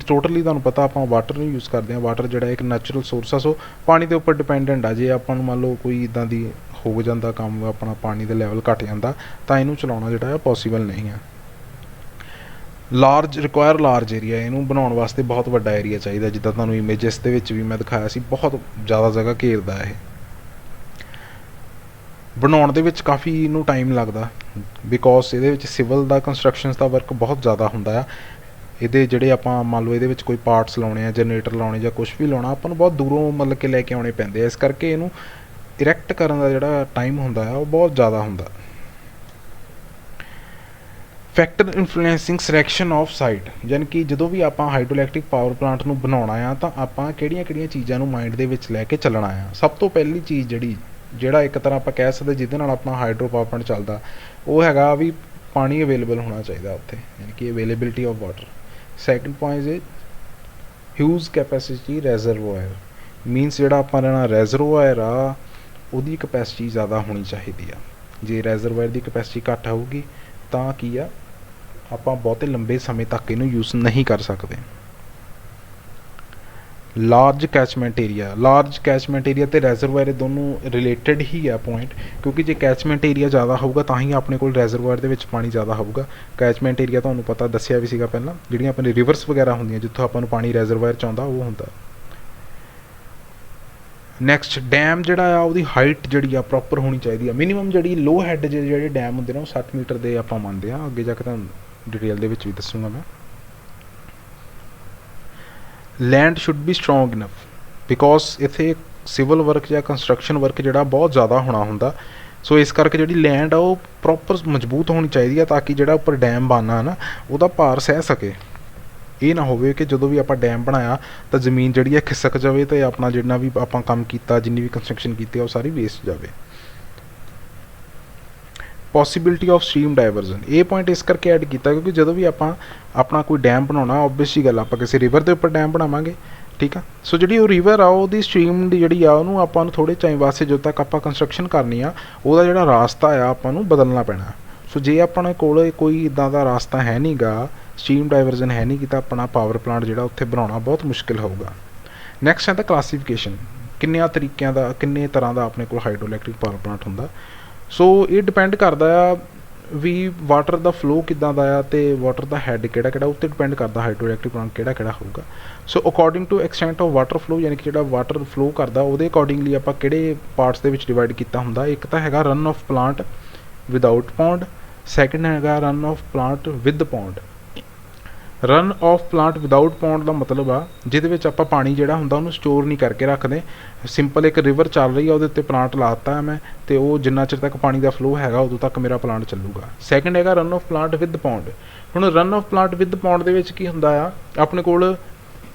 A: ਟੋਟਲੀ ਤੁਹਾਨੂੰ ਪਤਾ ਆਪਾਂ ਵਾਟਰ ਨੂੰ ਯੂਜ਼ ਕਰਦੇ ਹਾਂ। ਵਾਟਰ ਜਿਹੜਾ ਇੱਕ ਨੈਚੁਰਲ ਸੋਰਸ ਆ, ਸੋ ਪਾਣੀ ਦੇ ਉੱਪਰ ਡਿਪੈਂਡੈਂਟ ਆ। ਜੇ ਆਪਾਂ ਨੂੰ ਮੰਨ ਲਓ ਕੋਈ ਇੱਦਾਂ ਦੀ ਹੋ ਜਾਂਦਾ ਕੰਮ, ਆਪਣਾ ਪਾਣੀ ਦਾ ਲੈਵਲ ਘੱਟ ਜਾਂਦਾ, ਤਾਂ ਇਹਨੂੰ ਚਲਾਉਣਾ ਜਿਹੜਾ ਆ ਪੋਸੀਬਲ ਨਹੀਂ ਆ। ਰਿਕੁਆਇਰ ਲਾਰਜ ਏਰੀਆ, ਇਹਨੂੰ ਬਣਾਉਣ ਵਾਸਤੇ ਬਹੁਤ ਵੱਡਾ ਏਰੀਆ ਚਾਹੀਦਾ, ਜਿੱਦਾਂ ਤੁਹਾਨੂੰ ਇਮੇਜਸ ਦੇ ਵਿੱਚ ਵੀ ਮੈਂ ਦਿਖਾਇਆ ਸੀ, ਬਹੁਤ ਜ਼ਿਆਦਾ ਜਗ੍ਹਾ ਘੇਰਦਾ ਇਹ। ਬਣਾਉਣ ਦੇ ਵਿੱਚ ਕਾਫੀ ਇਹਨੂੰ ਟਾਈਮ ਲੱਗਦਾ, ਬਿਕੋਜ਼ ਇਹਦੇ ਵਿੱਚ ਸਿਵਲ ਦਾ ਕੰਸਟਰਕਸ਼ਨਸ ਦਾ ਵਰਕ ਬਹੁਤ ਜ਼ਿਆਦਾ ਹੁੰਦਾ ਆ। ਇਹਦੇ ਜਿਹੜੇ ਆਪਾਂ ਮੰਨ ਲਓ ਇਹਦੇ ਵਿੱਚ ਕੋਈ ਪਾਰਟਸ ਲਾਉਣੇ ਆ, ਜਨਰੇਟਰ ਲਾਉਣੇ ਜਾਂ ਕੁਛ ਵੀ ਲਾਉਣਾ, ਆਪਾਂ ਨੂੰ ਬਹੁਤ ਦੂਰੋਂ ਮਤਲਬ ਕਿ ਲੈ ਕੇ ਆਉਣੇ ਪੈਂਦੇ ਆ। ਇਸ ਕਰਕੇ ਇਹਨੂੰ ਇਰੈਕਟ ਕਰਨ ਦਾ ਜਿਹੜਾ ਟਾਈਮ ਹੁੰਦਾ ਆ ਉਹ ਬਹੁਤ ਜ਼ਿਆਦਾ ਹੁੰਦਾ। Factor influencing selection of site, ਯਾਨੀ ਕਿ ਜਦੋਂ ਵੀ ਆਪਾਂ ਹਾਈਡਰੋਇਲੈਕਟ੍ਰਿਕ ਪਾਵਰ ਪਲਾਂਟ ਨੂੰ ਬਣਾਉਣਾ ਆ, ਤਾਂ ਆਪਾਂ ਕਿਹੜੀਆਂ ਚੀਜ਼ਾਂ ਨੂੰ ਮਾਈਂਡ ਦੇ ਵਿੱਚ ਲੈ ਕੇ ਚੱਲਣਾ ਆ। ਸਭ ਤੋਂ ਪਹਿਲੀ ਚੀਜ਼ ਜਿਹੜਾ ਇੱਕ ਤਰ੍ਹਾਂ ਆਪਾਂ ਕਹਿ ਸਕਦੇ ਜਿਹਦੇ ਨਾਲ ਆਪਣਾ ਹਾਈਡਰੋ ਪਾਵਰ ਪਲਾਂਟ ਚੱਲਦਾ, ਉਹ ਹੈਗਾ ਵੀ ਪਾਣੀ ਅਵੇਲੇਬਲ ਹੋਣਾ ਚਾਹੀਦਾ ਉੱਥੇ, ਯਾਨੀ ਕਿ availability of water. Second point is huge capacity reservoir, means ਜਿਹੜਾ ਆਪਾਂ ਲੈਣਾ ਰੈਜ਼ਰਵੋਇਰ ਆ ਉਹਦੀ ਕਪੈਸਿਟੀ ਜ਼ਿਆਦਾ ਹੋਣੀ ਚਾਹੀਦੀ ਆ। ਜੇ ਰੈਜ਼ਰਵਾਇਰ ਦੀ ਕਪੈਸਿਟੀ ਘੱਟ ਹੋਊਗੀ ਤਾਂ ਕੀ ਆ, ਆਪਾਂ ਬਹੁਤੇ ਲੰਬੇ ਸਮੇਂ ਤੱਕ ਇਹਨੂੰ ਯੂਜ਼ ਨਹੀਂ ਕਰ ਸਕਦੇ। ਲਾਰਜ ਕੈਚਮੈਂਟ ਏਰੀਆ ਤੇ ਰੈਜ਼ਰਵਾਇਰ ਦੋਨੋਂ ਰਿਲੇਟਡ ਹੀ ਆ ਪੁਆਇੰਟ, ਕਿਉਂਕਿ ਜੇ ਕੈਚਮੈਂਟ ਏਰੀਆ ਜ਼ਿਆਦਾ ਹੋਊਗਾ ਤਾਂ ਹੀ ਆਪਣੇ ਕੋਲ ਰੈਜ਼ਰਵਾਇਰ ਦੇ ਵਿੱਚ ਪਾਣੀ ਜ਼ਿਆਦਾ ਹੋਊਗਾ। ਕੈਚਮੈਂਟ ਏਰੀਆ ਤੁਹਾਨੂੰ ਪਤਾ ਦੱਸਿਆ ਵੀ ਸੀਗਾ ਪਹਿਲਾਂ, ਜਿਹੜੀਆਂ ਆਪਣੇ ਰਿਵਰਸ ਵਗੈਰਾ ਹੁੰਦੀਆਂ ਜਿੱਥੋਂ ਆਪਾਂ ਨੂੰ ਪਾਣੀ ਰੈਜ਼ਰਵਾਇਰ 'ਚ ਆਉਂਦਾ ਉਹ ਹੁੰਦਾ। ਨੈਕਸਟ ਡੈਮ ਜਿਹੜਾ ਆ ਉਹਦੀ ਹਾਈਟ ਜਿਹੜੀ ਆ ਪ੍ਰੋਪਰ ਹੋਣੀ ਚਾਹੀਦੀ ਆ। ਮਿਨੀਮਮ ਜਿਹੜੀ ਲੋ ਹੈਡ ਜਿਹੜੇ ਡੈਮ ਹੁੰਦੇ ਨੇ ਉਹ 60 ਮੀਟਰ ਦੇ ਆਪਾਂ ਮੰਨਦੇ ਹਾਂ, ਅੱਗੇ ਜਾ ਕੇ ਤੁਹਾਨੂੰ ਡਿਟੇਲ ਦੇ ਵਿੱਚ ਵੀ ਦੱਸੂਗਾ ਮੈਂ। Land should be strong enough, because ਇੱਥੇ ਸਿਵਲ ਵਰਕ ਜਾਂ ਕੰਸਟਰਕਸ਼ਨ ਵਰਕ ਜਿਹੜਾ ਬਹੁਤ ਜ਼ਿਆਦਾ ਹੋਣਾ ਹੁੰਦਾ। ਸੋ ਇਸ ਕਰਕੇ ਜਿਹੜੀ ਲੈਂਡ ਆ ਉਹ ਪ੍ਰੋਪਰ ਮਜ਼ਬੂਤ ਹੋਣੀ ਚਾਹੀਦੀ ਆ, ਤਾਂ ਕਿ ਜਿਹੜਾ ਉੱਪਰ ਡੈਮ ਬਣਨਾ ਨਾ ਉਹਦਾ ਭਾਰ ਸਹਿ ਸਕੇ। ਇਹ ਨਾ ਹੋਵੇ ਕਿ ਜਦੋਂ ਵੀ ਆਪਾਂ ਡੈਮ ਬਣਾਇਆ ਤਾਂ ਜ਼ਮੀਨ ਜਿਹੜੀ ਹੈ ਖਿਸਕ ਜਾਵੇ ਅਤੇ ਆਪਣਾ ਜਿੰਨਾ ਵੀ ਆਪਾਂ ਕੰਮ ਕੀਤਾ, ਜਿੰਨੀ ਵੀ ਕੰਸਟਰਕਸ਼ਨ ਕੀਤੀ ਆ ਉਹ ਸਾਰੀ ਵੇਸਟ ਜਾਵੇ। ਪੋਸੀਬਿਲਿਟੀ ਆਫ ਸਟਰੀਮ ਡਾਇਵਰਜ਼ਨ, ਇਹ ਪੁਆਇੰਟ ਇਸ ਕਰਕੇ ਐਡ ਕੀਤਾ ਕਿਉਂਕਿ ਜਦੋਂ ਵੀ ਆਪਾਂ ਆਪਣਾ ਕੋਈ ਡੈਮ ਬਣਾਉਣਾ, ਓਬਵੀਅਸ ਹੀ ਗੱਲ ਆਪਾਂ ਕਿਸੇ ਰਿਵਰ ਦੇ ਉੱਪਰ ਡੈਮ ਬਣਾਵਾਂਗੇ, ਠੀਕ ਆ। ਸੋ ਜਿਹੜੀ ਉਹ ਰਿਵਰ ਆ ਉਹਦੀ ਸਟਰੀਮ ਦੀ ਜਿਹੜੀ ਆ ਉਹਨੂੰ ਆਪਾਂ ਨੂੰ ਥੋੜ੍ਹੇ ਟਾਈਮ ਵਾਸਤੇ ਜਦੋਂ ਤੱਕ ਆਪਾਂ ਕੰਸਟਰਕਸ਼ਨ ਕਰਨੀ ਆ ਉਹਦਾ ਜਿਹੜਾ ਰਾਸਤਾ ਆ ਆਪਾਂ ਨੂੰ ਬਦਲਣਾ ਪੈਣਾ। ਸੋ ਜੇ ਆਪਣੇ ਕੋਲ ਕੋਈ ਇੱਦਾਂ ਦਾ ਰਾਸਤਾ ਹੈ ਨਹੀਂ ਗਾ, ਸਟਰੀਮ ਡਾਇਵਰਜ਼ਨ ਹੈ ਨਹੀਂ ਕੀਤਾ, ਆਪਣਾ ਪਾਵਰ ਪਲਾਂਟ ਜਿਹੜਾ ਉੱਥੇ ਬਣਾਉਣਾ ਬਹੁਤ ਮੁਸ਼ਕਿਲ ਹੋਊਗਾ। ਨੈਕਸਟ ਹੈ ਤਾਂ ਕਲਾਸੀਫਿਕੇਸ਼ਨ, ਕਿੰਨੇ ਤਰ੍ਹਾਂ ਦਾ ਆਪਣੇ ਕੋਲ ਹਾਈਡਰੋਇਲੈਕਟ੍ਰਿਕ ਪਾਵਰ ਪਲਾਂਟ ਹੁੰਦਾ। ਸੋ ਇਹ ਡਿਪੈਂਡ ਕਰਦਾ ਆ ਵੀ ਵਾਟਰ ਦਾ ਫਲੋ ਕਿੱਦਾਂ ਦਾ ਆ ਅਤੇ ਵਾਟਰ ਦਾ ਹੈਡ ਕਿਹੜਾ ਉੱਤੇ ਡਿਪੈਂਡ ਕਰਦਾ ਹਾਈਡਰੋਇਲੈਕਟ੍ਰਿਕ ਪਲਾਂਟ ਕਿਹੜਾ ਹੋਊਗਾ। So according to extent of water flow, ਯਾਨੀ ਕਿ ਜਿਹੜਾ ਵਾਟਰ ਫਲੋ ਕਰਦਾ ਉਹਦੇ ਅਕੋਰਡਿੰਗਲੀ ਆਪਾਂ ਕਿਹੜੇ ਪਾਰਟਸ ਦੇ ਵਿੱਚ ਡਿਵਾਈਡ ਕੀਤਾ ਹੁੰਦਾ। ਇੱਕ ਤਾਂ ਹੈਗਾ run of plant without pond, second ਹੈਗਾ run of plant with pond. Run of plant without pond ਦਾ ਮਤਲਬ ਆ ਜਿਹਦੇ ਵਿੱਚ ਆਪਾਂ ਪਾਣੀ ਜਿਹੜਾ ਹੁੰਦਾ ਉਹਨੂੰ ਸਟੋਰ ਨਹੀਂ ਕਰਕੇ ਰੱਖਦੇ, ਸਿੰਪਲ ਇੱਕ ਰਿਵਰ ਚੱਲ ਰਹੀ ਆ ਉਹਦੇ ਉੱਤੇ ਪਲਾਂਟ ਲਾਤਾ ਮੈਂ ਅਤੇ ਉਹ ਜਿੰਨਾ ਚਿਰ ਤੱਕ ਪਾਣੀ ਦਾ ਫਲੋ ਹੈਗਾ ਉਦੋਂ ਤੱਕ ਮੇਰਾ ਪਲਾਂਟ ਚੱਲੂਗਾ। ਸੈਕਿੰਡ ਹੈਗਾ run of plant with pond. ਹੁਣ run of plant with pond ਦੇ ਵਿੱਚ ਕੀ ਹੁੰਦਾ ਆ, ਆਪਣੇ ਕੋਲ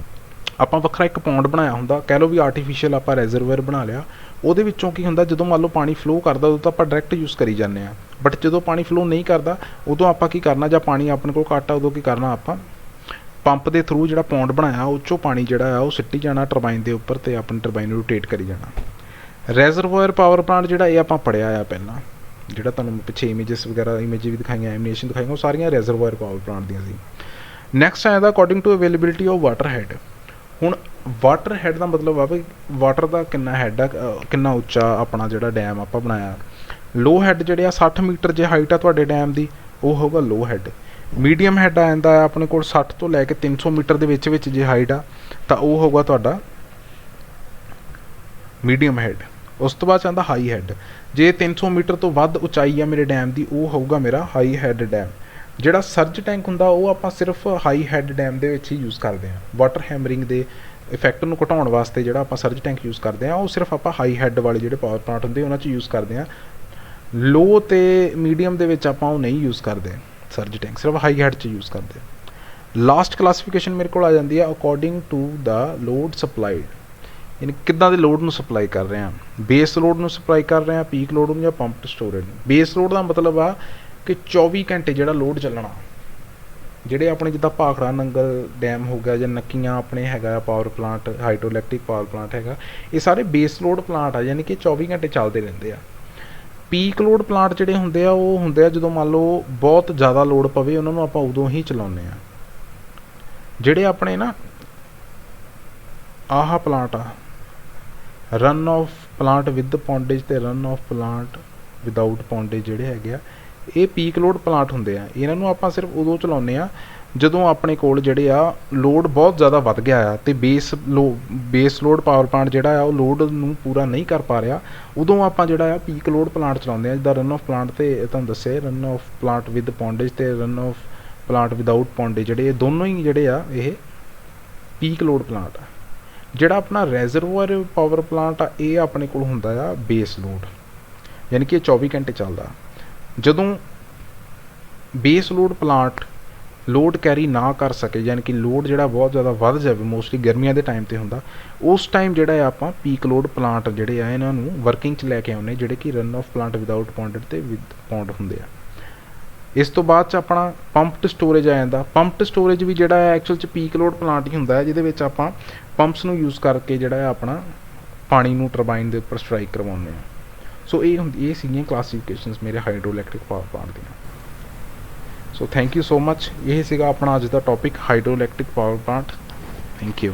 A: ਆਪਾਂ ਵੱਖਰਾ ਇੱਕ ਪੌਂਡ ਬਣਾਇਆ ਹੁੰਦਾ, ਕਹਿ ਲਓ ਵੀ ਆਰਟੀਫਿਸ਼ੀਅਲ ਆਪਾਂ ਰੈਜ਼ਰਵਾਇਰ ਬਣਾ ਲਿਆ। ਉਹਦੇ ਵਿੱਚੋਂ ਕੀ ਹੁੰਦਾ, ਜਦੋਂ ਮੰਨ ਲਓ ਪਾਣੀ ਫਲੋ ਕਰਦਾ ਉਦੋਂ ਤਾਂ ਆਪਾਂ ਡਾਇਰੈਕਟ ਯੂਜ਼ ਕਰੀ ਜਾਂਦੇ ਹਾਂ, ਬਟ ਜਦੋਂ ਪਾਣੀ ਫਲੋ ਨਹੀਂ ਕਰਦਾ ਉਦੋਂ ਆਪਾਂ ਕੀ ਕਰਨਾ, ਜਾਂ ਪਾਣੀ ਆਪਣੇ ਕੋਲ ਘੱਟ ਆ ਉਦੋਂ ਕੀ ਕਰਨਾ, ਆਪਾਂ ਪੰਪ ਦੇ ਥਰੂ ਜਿਹੜਾ ਪੌਂਡ ਬਣਾਇਆ ਉਹ 'ਚੋਂ ਪਾਣੀ ਜਿਹੜਾ ਆ ਉਹ ਸਿੱਟੀ ਜਾਣਾ ਟਰਬਾਈਨ ਦੇ ਉੱਪਰ ਅਤੇ ਆਪਣੀ ਟਰਬਾਈਨ ਨੂੰ ਰੋਟੇਟ ਕਰੀ ਜਾਣਾ। ਰੈਜ਼ਰਵਾਇਰ ਪਾਵਰ ਪਲਾਂਟ ਜਿਹੜਾ ਇਹ ਆਪਾਂ ਪੜ੍ਹਿਆ ਆ ਪਹਿਲਾਂ, ਜਿਹੜਾ ਤੁਹਾਨੂੰ ਪਿੱਛੇ ਇਮੇਜਸ ਵੀ ਦਿਖਾਈਆਂ, ਐਨੀਮੇਸ਼ਨ ਦਿਖਾਈਆਂ, ਉਹ ਸਾਰੀਆਂ ਰੈਜ਼ਰਵਾਇਰ ਪਾਵਰ ਪਲਾਂਟ ਦੀਆਂ ਸੀ। ਨੈਕਸਟ ਆਇਆ according to availability of water head. ਹੁਣ ਵਾਟਰ ਹੈਡ ਦਾ ਮਤਲਬ ਆ ਵੀ ਵਾਟਰ ਦਾ ਕਿੰਨਾ ਹੈਡ ਆ, ਕਿੰਨਾ ਉੱਚਾ ਆਪਣਾ ਜਿਹੜਾ ਡੈਮ ਆਪਾਂ ਬਣਾਇਆ। ਲੋ ਹੈਡ ਜਿਹੜੇ ਆ 60 ਮੀਟਰ ਜੇ ਹਾਈਟ ਆ ਤੁਹਾਡੇ ਡੈਮ ਦੀ, ਉਹ ਹੋਊਗਾ ਲੋ ਹੈਡ। ਮੀਡੀਅਮ ਹੈਡ ਆ ਜਾਂਦਾ ਆਪਣੇ ਕੋਲ 60 ਤੋਂ ਲੈ ਕੇ 300 ਮੀਟਰ ਦੇ ਵਿੱਚ ਜੇ ਹਾਈਟ ਆ ਤਾਂ ਉਹ ਹੋਊਗਾ ਤੁਹਾਡਾ ਮੀਡੀਅਮ ਹੈਡ। ਉਸ ਤੋਂ ਬਾਅਦ ਆਉਂਦਾ ਹਾਈ ਹੈਡ, ਜੇ 300 ਮੀਟਰ ਤੋਂ ਵੱਧ ਉਚਾਈ ਆ ਮੇਰੇ ਡੈਮ ਦੀ ਉਹ ਹੋਊਗਾ ਮੇਰਾ ਹਾਈ ਹੈਡ ਡੈਮ। ਜਿਹੜਾ ਸਰਜ ਟੈਂਕ ਹੁੰਦਾ ਉਹ ਆਪਾਂ ਸਿਰਫ ਹਾਈ ਹੈਡ ਡੈਮ ਦੇ ਵਿੱਚ ਹੀ ਯੂਜ਼ ਕਰਦੇ ਹਾਂ। ਵਾਟਰ ਹੈਮਰਿੰਗ ਦੇ ਇਫੈਕਟ ਨੂੰ ਘਟਾਉਣ ਵਾਸਤੇ ਜਿਹੜਾ ਆਪਾਂ ਸਰਜ ਟੈਂਕ ਯੂਜ਼ ਕਰਦੇ ਹਾਂ ਉਹ ਸਿਰਫ ਆਪਾਂ ਹਾਈ ਹੈਡ ਵਾਲੇ ਜਿਹੜੇ ਪਾਵਰ ਪਲਾਂਟ ਹੁੰਦੇ ਉਹਨਾਂ 'ਚ ਯੂਜ਼ ਕਰਦੇ ਹਾਂ। ਲੋ ਅਤੇ ਮੀਡੀਅਮ ਦੇ ਵਿੱਚ ਆਪਾਂ ਉਹ ਨਹੀਂ ਯੂਜ਼ ਕਰਦੇ ਸਰਜ ਟੈਂਕ, ਸਿਰਫ ਹਾਈ ਹੈਡ 'ਚ ਯੂਜ਼ ਕਰਦੇ। ਲਾਸਟ ਕਲਾਸੀਫਿਕੇਸ਼ਨ ਮੇਰੇ ਕੋਲ ਆ ਜਾਂਦੀ ਹੈ ਅਕੋਰਡਿੰਗ ਟੂ ਦਾ ਲੋਡ ਸਪਲਾਈਡ। ਯਾਨੀ ਕਿੱਦਾਂ ਦੇ ਲੋਡ ਨੂੰ ਸਪਲਾਈ ਕਰ ਰਹੇ ਹਾਂ, ਬੇਸ ਲੋਡ ਨੂੰ ਸਪਲਾਈ ਕਰ ਰਹੇ ਹਾਂ, ਪੀਕ ਲੋਡ ਨੂੰ, ਜਾਂ ਪੰਪਡ ਸਟੋਰੇਜ ਨੂੰ। ਬੇਸ ਲੋਡ ਦਾ ਮਤਲਬ ਆ ਕਿ 24 ਘੰਟੇ ਜਿਹੜਾ ਲੋਡ ਚੱਲਣਾ, ਜਿਹੜੇ ਆਪਣੇ ਜਿੱਦਾਂ ਭਾਖੜਾ ਨੰਗਲ ਡੈਮ ਹੋ ਗਿਆ, ਜਾਂ ਨੱਕੀਆਂ ਆਪਣੇ ਹੈਗਾ power plant, hydro electric power plant ਹੈਗਾ, ਇਹ ਸਾਰੇ ਬੇਸ ਲੋਡ ਪਲਾਂਟ ਆ, ਯਾਨੀ ਕਿ 24 ਘੰਟੇ ਚੱਲਦੇ ਰਹਿੰਦੇ ਆ। ਪੀਕ ਲੋਡ ਪਲਾਂਟ ਜਿਹੜੇ ਹੁੰਦੇ ਆ ਉਹ ਹੁੰਦੇ ਆ ਜਦੋਂ ਮੰਨ ਲਓ ਬਹੁਤ ਜ਼ਿਆਦਾ ਲੋਡ ਪਵੇ, ਉਹਨਾਂ ਨੂੰ ਆਪਾਂ ਉਦੋਂ ਹੀ ਚਲਾਉਂਦੇ ਆ। ਜਿਹੜੇ ਆਪਣੇ ਨਾ ਆਹ ਪਲਾਂਟ ਆ, ਰਨ ਆਫ ਪਲਾਂਟ ਵਿਦ ਪੌਂਡੇਜ ਤੇ ਰਨ ਆਫ ਪਲਾਂਟ ਵਿਦਾਊਟ ਪੌਂਡੇਜ ਜਿਹੜੇ ਹੈਗੇ ਆ, ਇਹ ਪੀਕ ਲੋਡ ਪਲਾਂਟ ਹੁੰਦੇ ਆ। ਇਹਨਾਂ ਨੂੰ ਆਪਾਂ ਸਿਰਫ ਉਦੋਂ ਚਲਾਉਂਦੇ ਆ ਜਦੋਂ ਆਪਣੇ ਕੋਲ ਜਿਹੜੇ ਆ ਲੋਡ ਬਹੁਤ ਜ਼ਿਆਦਾ ਵੱਧ ਗਿਆ ਆ ਤੇ ਬੇਸ ਲੋਡ ਪਾਵਰ ਪਲਾਂਟ ਜਿਹੜਾ ਆ ਉਹ ਲੋਡ ਨੂੰ ਪੂਰਾ ਨਹੀਂ ਕਰ ਪਾ ਰਿਹਾ, ਉਦੋਂ ਆਪਾਂ ਜਿਹੜਾ ਆ ਪੀਕ ਲੋਡ ਪਲਾਂਟ ਚਲਾਉਂਦੇ ਆ। ਜਿੱਦਾਂ ਰਨ ਆਫ ਪਲਾਂਟ ਤੇ ਤੁਹਾਨੂੰ ਦੱਸਿਆ, ਰਨ ਆਫ ਪਲਾਂਟ ਵਿਦ ਪੌਂਡੇਜ ਤੇ ਰਨ ਆਫ ਪਲਾਂਟ ਵਿਦਾਊਟ ਪੌਂਡੇਜ, ਜਿਹੜੇ ਇਹ ਦੋਨੋਂ ਹੀ ਜਿਹੜੇ ਆ ਇਹ ਪੀਕ ਲੋਡ ਪਲਾਂਟ ਆ। ਜਿਹੜਾ ਆਪਣਾ ਰੈਜ਼ਰਵਰ ਪਾਵਰ ਪਲਾਂਟ ਆ, ਇਹ ਆਪਣੇ ਕੋਲ ਹੁੰਦਾ ਆ ਬੇਸ ਲੋਡ, ਯਾਨੀ ਕਿ ਇਹ 24 ਘੰਟੇ ਚੱਲਦਾ। ਜਦੋਂ base load plant load carry ਨਾ ਕਰ ਸਕੇ, ਯਾਨੀ ਕਿ ਲੋਡ ਜਿਹੜਾ ਬਹੁਤ ਜ਼ਿਆਦਾ ਵੱਧ ਜਾਵੇ, ਮੋਸਟਲੀ ਗਰਮੀਆਂ ਦੇ ਟਾਈਮ 'ਤੇ ਹੁੰਦਾ, ਉਸ ਟਾਈਮ ਜਿਹੜਾ ਆ ਆਪਾਂ ਪੀਕ ਲੋਡ ਪਲਾਂਟ ਜਿਹੜੇ ਆ ਇਹਨਾਂ ਨੂੰ ਵਰਕਿੰਗ 'ਚ ਲੈ ਕੇ ਆਉਂਦੇ, ਜਿਹੜੇ ਕਿ ਰਨ ਆਫ ਪਲਾਂਟ ਵਿਦਾਊਟ ਪੌਂਡਡ ਤੇ ਵਿਦ ਪੌਂਡ ਹੁੰਦੇ ਆ। ਇਸ ਤੋਂ ਬਾਅਦ 'ਚ ਆਪਣਾ ਪੰਪਡ ਸਟੋਰੇਜ ਆ ਜਾਂਦਾ। ਪੰਪਡ ਸਟੋਰੇਜ ਵੀ ਜਿਹੜਾ ਹੈ ਐਕਚੁਅਲ 'ਚ ਪੀਕ ਲੋਡ ਪਲਾਂਟ ਹੀ ਹੁੰਦਾ ਹੈ, ਜਿਹਦੇ ਵਿੱਚ ਆਪਾਂ ਪੰਪਸ ਨੂੰ ਯੂਜ਼ ਕਰਕੇ ਜਿਹੜਾ ਹੈ ਆਪਣਾ ਪਾਣੀ ਨੂੰ ਟਰਬਾਈਨ ਦੇ ਉੱਪਰ ਸਟਰਾਈਕ ਕਰਵਾਉਂਦੇ ਹਾਂ। ਸੋ ਇਹ ਸੀਗੀਆਂ ਕਲਾਸੀਫਿਕੇਸ਼ਨਸ ਮੇਰੇ ਹਾਈਡਰੋ ਇਲੈਕਟ੍ਰਿਕ ਪਾਵਰ ਪਲਾਂਟ ਦੀਆਂ। So thank you so much. ਇਹ ਸੀਗਾ ਆਪਣਾ ਅੱਜ ਦਾ topic, hydro electric power plant. Thank you.